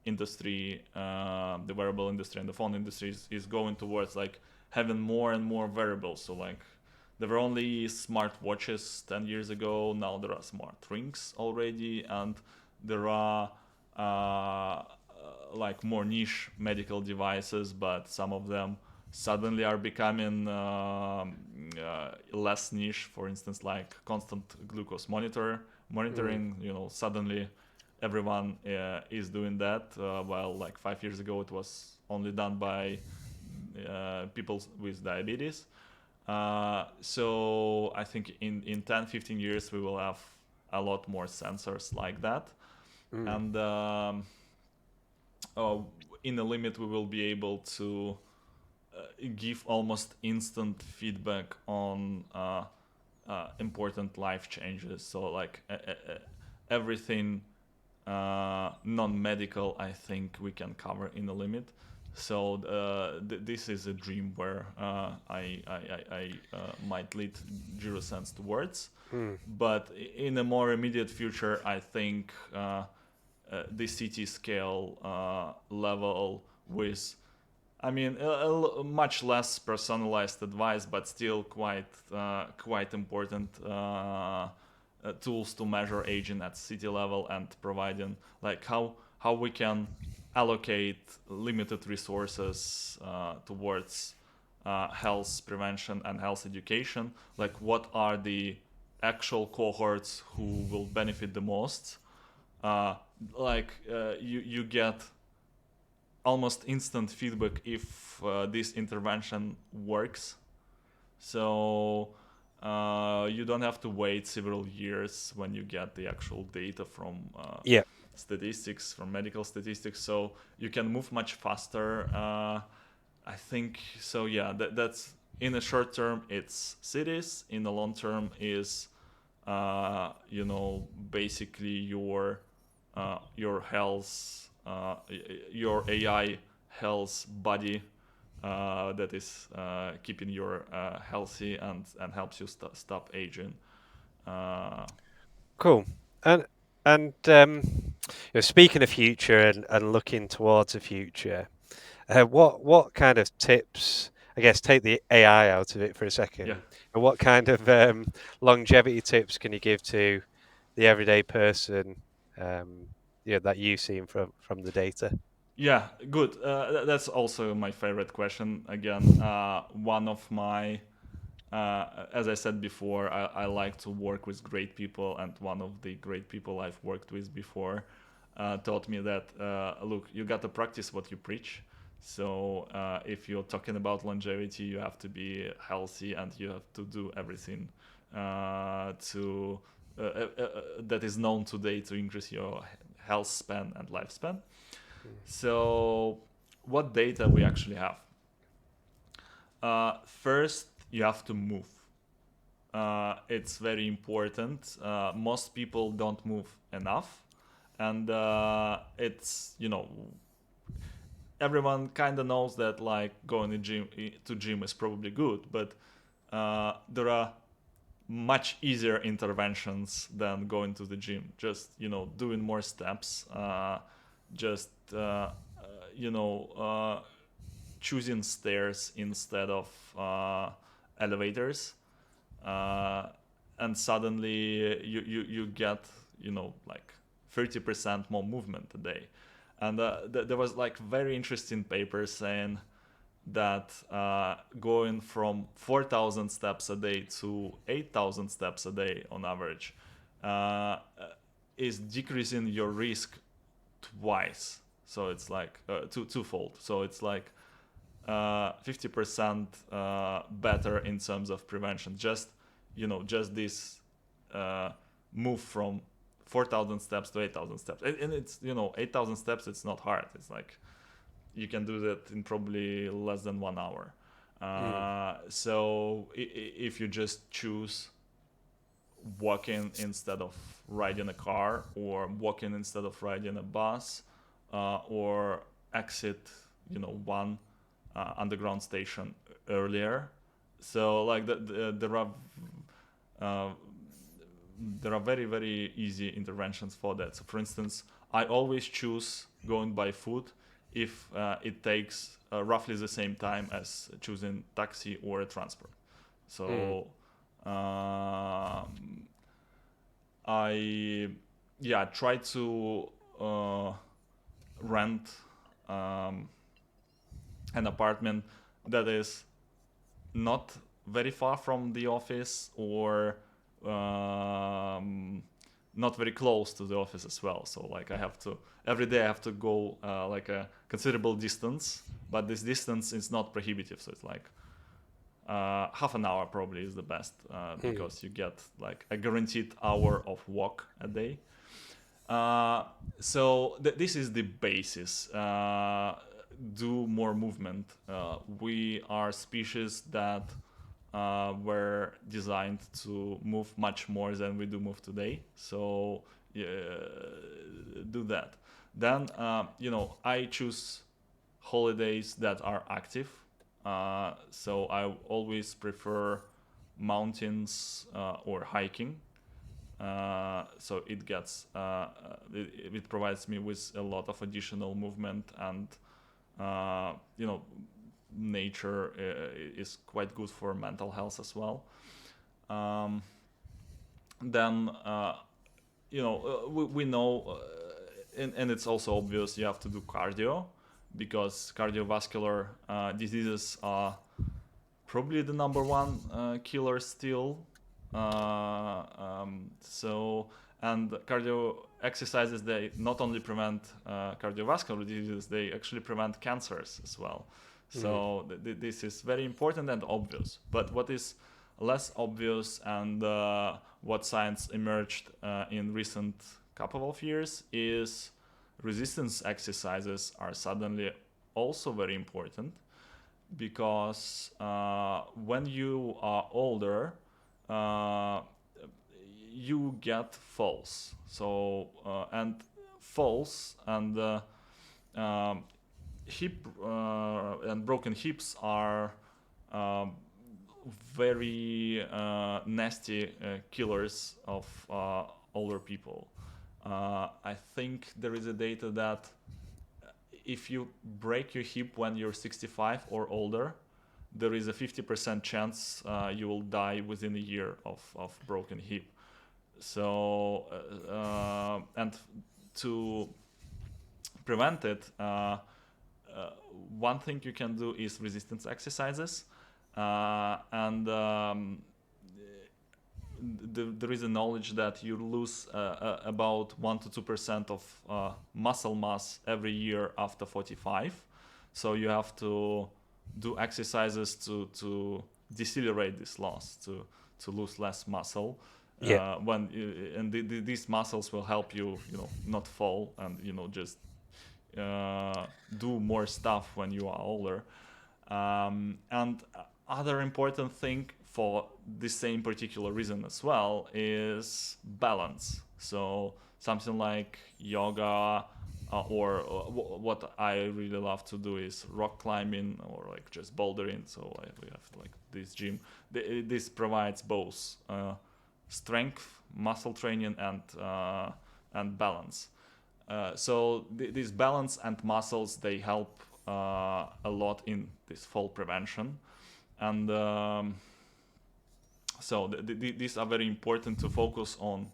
industry, the wearable industry and the phone industry is going towards, like, having more and more wearables. So, like, there were only smart watches 10 years ago. Now there are smart rings already, and there are like more niche medical devices, but some of them suddenly are becoming less niche. For instance, like constant glucose monitoring. Suddenly everyone is doing that, while like 5 years ago it was only done by people with diabetes. So I think in 10-15 years we will have a lot more sensors like that. And in the limit we will be able to give almost instant feedback on important life changes. So, like, everything non-medical, I think we can cover in the limit. So this is a dream where I might lead GeroSense towards. Hmm. But in a more immediate future, I think the city scale level with, I mean, much less personalized advice, but still quite important tools to measure aging at city level and providing like how we can allocate limited resources towards health prevention and health education. Like, what are the actual cohorts who will benefit the most? Uh, you get almost instant feedback if this intervention works. So you don't have to wait several years when you get the actual data from Yeah. statistics, from medical statistics. So you can move much faster. I think so. Yeah, that's in the short term. It's cities. In the long term, is basically your health, your AI health body that is keeping you healthy and helps you stop aging. Uh, Cool. And speaking of future and looking towards the future, what kind of tips? I guess take the AI out of it for a yeah, second. And what kind of longevity tips can you give to the everyday person? Um, that you've seen from the data. yeah, good. That's also my favorite question. Again, one of my as I said before, I like to work with great people, and one of the great people I've worked with before taught me that look, you got to practice what you preach. So if you're talking about longevity, you have to be healthy and you have to do everything to that is known today to increase your health span and lifespan. So what data we actually have? First, you have to move. It's very important. Most people don't move enough, and it's everyone kind of knows that like going to gym is probably good, but there are much easier interventions than going to the gym. Just doing more steps. Just you know choosing stairs instead of elevators, uh, and suddenly you get like 30% more movement a day. And there was like very interesting paper saying that going from 4,000 steps a day to 8,000 steps a day on average uh, is decreasing your risk twice. So it's like twofold. So it's like 50% better in terms of prevention. Just this uh, move from 4,000 steps to 8,000 steps, and it's 8,000 steps. It's not hard. It's like you can do that in probably less than 1 hour. Mm. So if you just choose walking instead of riding a car, or walking instead of riding a bus, or exit one underground station earlier. So like uh, there are very very easy interventions for that. So for instance, I always choose going by foot if it takes roughly the same time as choosing taxi or a transport. Mm. So I try to rent um, an apartment that is not very far from the office, or not very close to the office as well. So like I have to every day I have to go like a considerable distance, but this distance is not prohibitive. So it's like half an hour probably is the best Mm. because you get like a guaranteed hour of walk a day. Uh, so this is the basis. Do more movement. We are species that were designed to move much more than we do move today. So yeah, do that. Then I choose holidays that are active. So I always prefer mountains or hiking. So it provides me with a lot of additional movement, and nature is quite good for mental health as well. Um, then we know, and it's also obvious you have to do cardio, because cardiovascular diseases are probably the number one killer still. So, and cardio exercises, they not only prevent cardiovascular diseases, they actually prevent cancers as well. So this is very important and obvious. But what is less obvious, and what science emerged in recent couple of years, is resistance exercises are suddenly also very important, because when you are older, uh, you get falls. So and falls and hip and broken hips are very nasty killers of older people. I think there is a data that if you break your hip when you're 65 or older, there is a 50% chance you will die within a year of broken hip. So, and to prevent it, one thing you can do is resistance exercises. And there is a knowledge that you lose about 1 to 2% of muscle mass every year after 45. So you have to do exercises to decelerate this loss, to lose less muscle. Yeah. These muscles will help you, not fall, and just do more stuff when you are older. And other important thing for the same particular reason as well is balance. So something like yoga, or what I really love to do is rock climbing, or like just bouldering. So we have like this gym. This provides both strength, muscle training, and balance. So these balance and muscles, they help a lot in this fall prevention. And so these are very important to focus on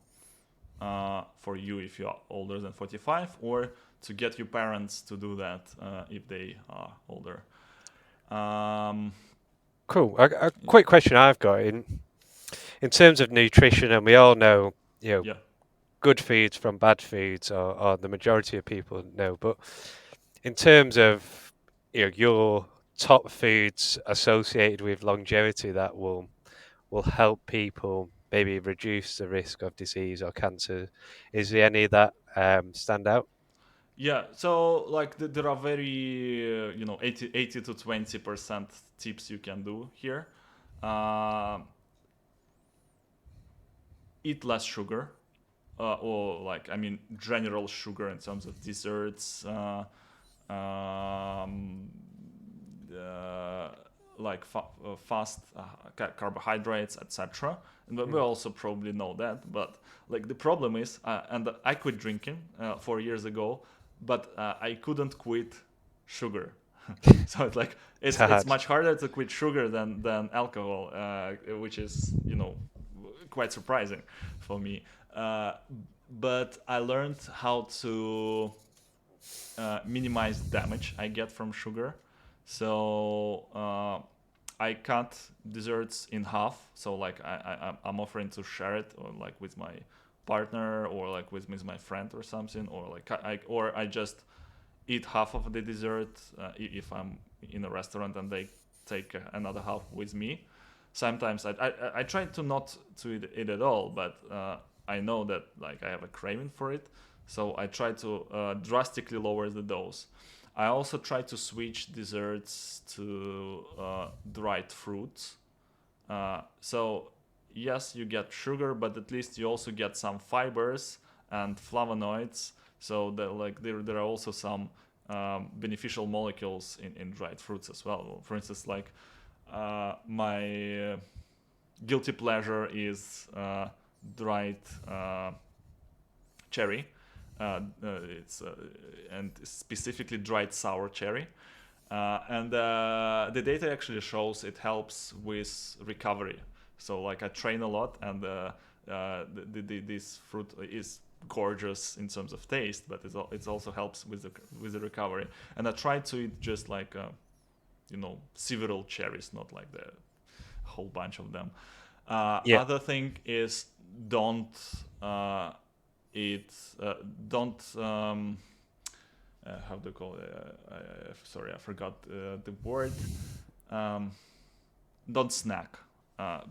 for you if you are older than 45, or to get your parents to do that if they are older. Cool. A quick question I've got in terms of nutrition, and we all know, Yeah. good foods from bad foods, or the majority of people know. But in terms of your top foods associated with longevity that will help people maybe reduce the risk of disease or cancer, is there any that stand out? Yeah, so like there are very 80 to 20% tips you can do here. Uh, Eat less sugar, or like, I mean, general sugar in terms of desserts, um, uh, like fast carbohydrates, etc. And we also probably know that, but like the problem is, and I quit drinking 4 years ago, but I couldn't quit sugar. So it's like It's it's hard. much harder to quit sugar than alcohol, which is quite surprising for me. But I learned how to minimize damage I get from sugar. So I cut desserts in half. So like I'm offering to share it, or like with my partner, or like with my friend or something, or like I just eat half of the dessert if I'm in a restaurant and they take another half with me. Sometimes I try to not to eat it at all, but I know that like I have a craving for it, so I try to drastically lower the dose. I also try to switch desserts to dried fruits. So yes, you get sugar, but at least you also get some fibers and flavonoids. So that like there are also some beneficial molecules in dried fruits as well. For instance, like my guilty pleasure is dried cherry. It's and specifically dried sour cherry. And the data actually shows it helps with recovery. So like I train a lot, and this fruit is gorgeous in terms of taste, but it also helps with the recovery. And I try to eat just like several cherries, not like the whole bunch of them. Yeah. Other thing is don't eat don't how do you call it? Sorry, I forgot the word. Um, don't snack.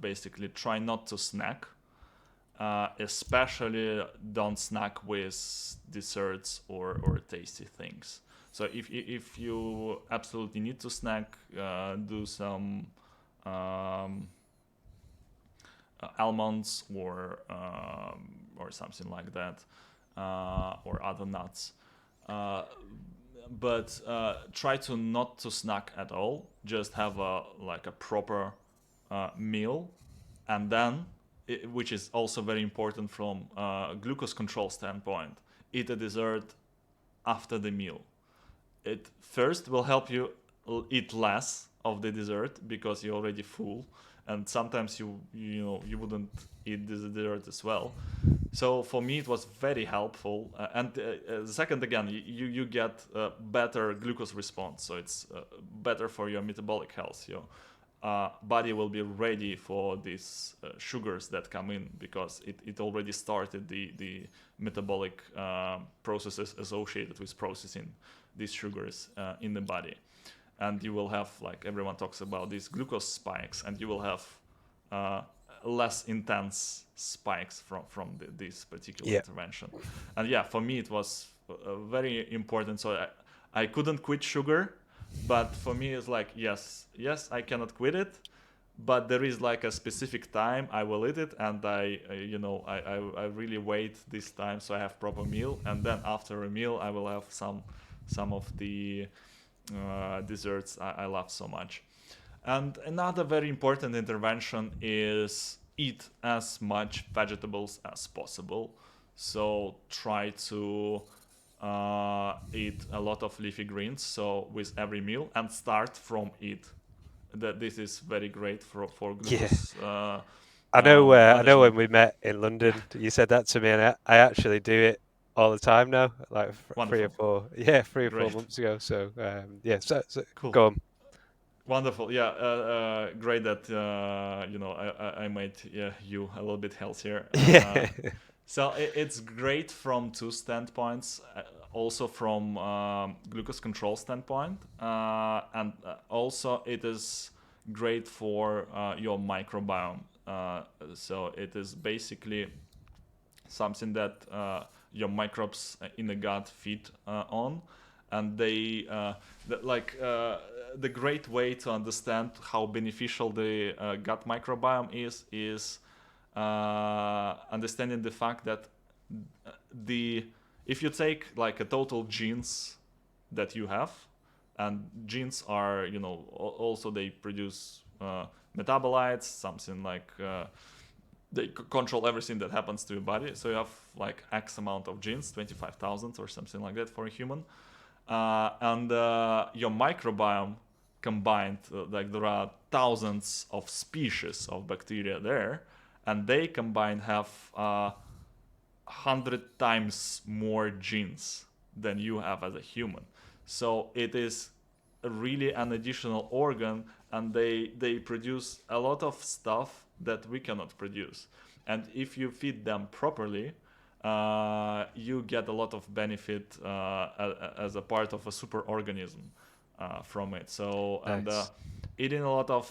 Basically, try not to snack. Especially don't snack with desserts or tasty things. So if you absolutely need to snack, do some almonds or something like that, or other nuts. But try to not to snack at all. Just have a proper meal, and then, which is also very important from glucose control standpoint, eat a dessert after the meal. It first will help you eat less of the dessert because you're already full, and sometimes you wouldn't eat the dessert as well. So for me, it was very helpful. And second, again, you get better glucose response, so it's better for your metabolic health. Your body will be ready for these sugars that come in because it already started the metabolic processes associated with processing these sugars in the body. And you will have, like everyone talks about, these glucose spikes, and you will have less intense spikes from this particular intervention. And yeah, for me it was very important. So I couldn't quit sugar, but for me it's like yes I cannot quit it, but there is like a specific time I will eat it, and I really wait this time so I have proper meal, and then after a meal I will have some of the desserts I love so much. And another very important intervention is eat as much vegetables as possible. So try to eat a lot of leafy greens. So with every meal, and start from it. That this is very great for glucose. I know management. when we met in London, you said that to me, and I actually do it all the time now, like Wonderful, 3 or 4 great, months ago. So yeah, so cool. go on. Wonderful. Yeah, great that I made you a little bit healthier. Yeah. So it's great from two standpoints. Also from glucose control standpoint, and also it is great for your microbiome. So it is basically something that your microbes in the gut feed on, and they the great way to understand how beneficial the gut microbiome is understanding the fact that if you take like a total genes that you have, and genes are also they produce metabolites, something like they control everything that happens to your body. So you have like X amount of genes, 25,000 or something like that for a human. And your microbiome combined, like there are thousands of species of bacteria there, and they combined have 100 times more genes than you have as a human. So it is really an additional organ, and they produce a lot of stuff that we cannot produce. And if you feed them properly, you get a lot of benefit as a part of a super organism from it. So and Nice. eating a lot of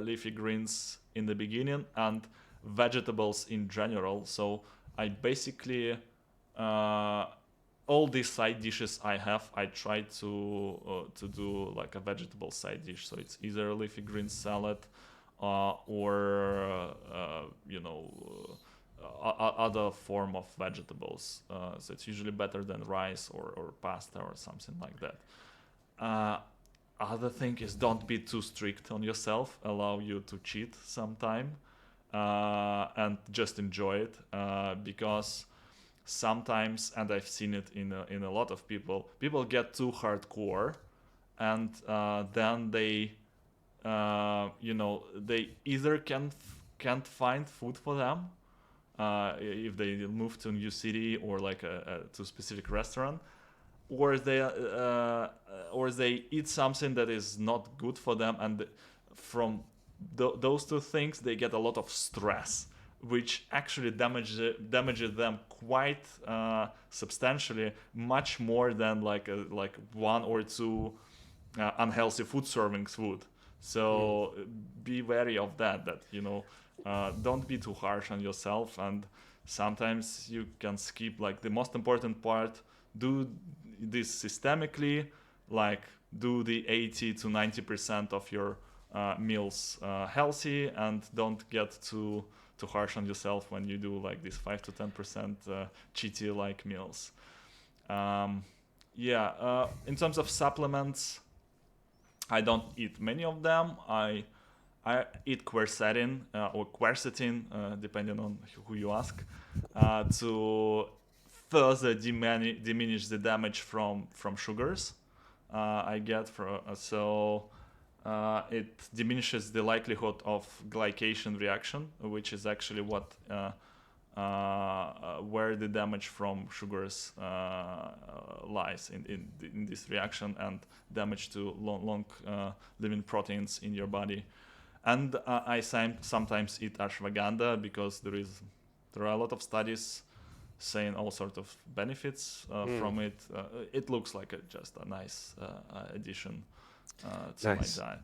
leafy greens in the beginning, and vegetables in general. So I basically all these side dishes I have, I try to do like a vegetable side dish. So it's either a leafy green salad or other form of vegetables. So it's usually better than rice or pasta or something like that. Uh, Other thing is don't be too strict on yourself. Allow you to cheat sometime and just enjoy it because sometimes, and I've seen it in a lot of people, people get too hardcore and then they they either can't find food for them if they move to a new city or like to a specific restaurant, or they eat something that is not good for them, and from those two things they get a lot of stress, which actually damages them quite substantially, much more than like one or two unhealthy food servings would. So be wary of that don't be too harsh on yourself, and sometimes you can skip like the most important part. Do this systemically, like do the 80 to 90% of your meals healthy, and don't get too harsh on yourself when you do like these 5 to 10% cheaty like meals. In terms of supplements, I don't eat many of them. I eat quercetin or quercetin, depending on who you ask, to further diminish the damage from sugars I get from. It diminishes the likelihood of glycation reaction, which is actually what where the damage from sugars lies in this reaction, and damage to long living proteins in your body. And I sometimes eat ashwagandha because there are a lot of studies saying all sorts of benefits from it. It looks like just a nice addition to Nice. my diet.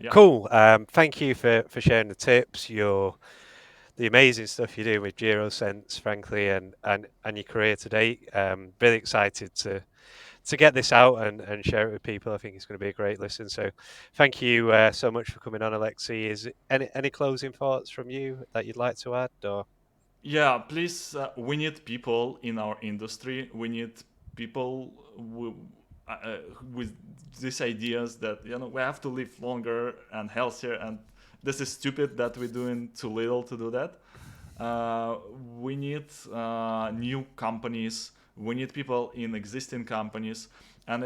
Yeah. Cool. Thank you for sharing the tips. The amazing stuff you do with GeroSense, frankly, and your career today. Really excited to get this out and share it with people. I think it's going to be a great listen. So thank you so much for coming on, Alexey. Is any closing thoughts from you that you'd like to add? Or Yeah, please. We need people in our industry. We need people with these ideas that we have to live longer and healthier. And this is stupid that we're doing too little to do that. We need new companies. We need people in existing companies, and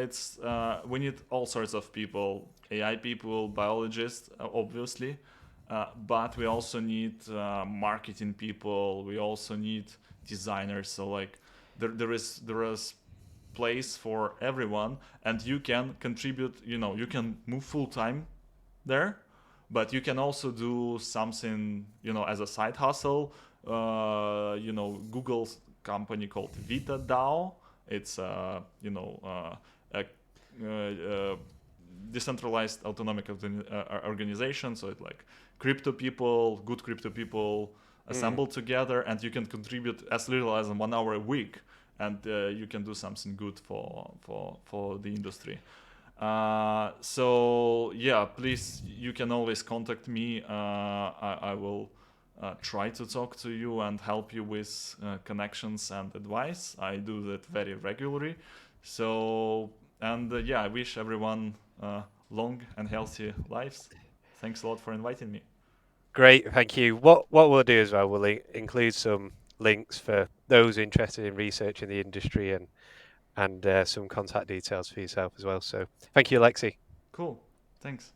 we need all sorts of people: AI people, biologists, obviously. But we also need marketing people. We also need designers. So like there is place for everyone, and you can contribute. You can move full time there, but you can also do something as a side hustle. Google's company called Vita DAO. It's a decentralized autonomic organization. So it's like good crypto people assembled together, and you can contribute as little as 1 hour a week, and you can do something good for the industry. So yeah, please, you can always contact me. I will try to talk to you and help you with connections and advice. I do that very regularly. So, and I wish everyone long and healthy lives. Thanks a lot for inviting me. great, thank you. What we'll do as well, we'll include some links for those interested in researching the industry and some contact details for yourself as well. So thank you, Alexey. Cool. Thanks.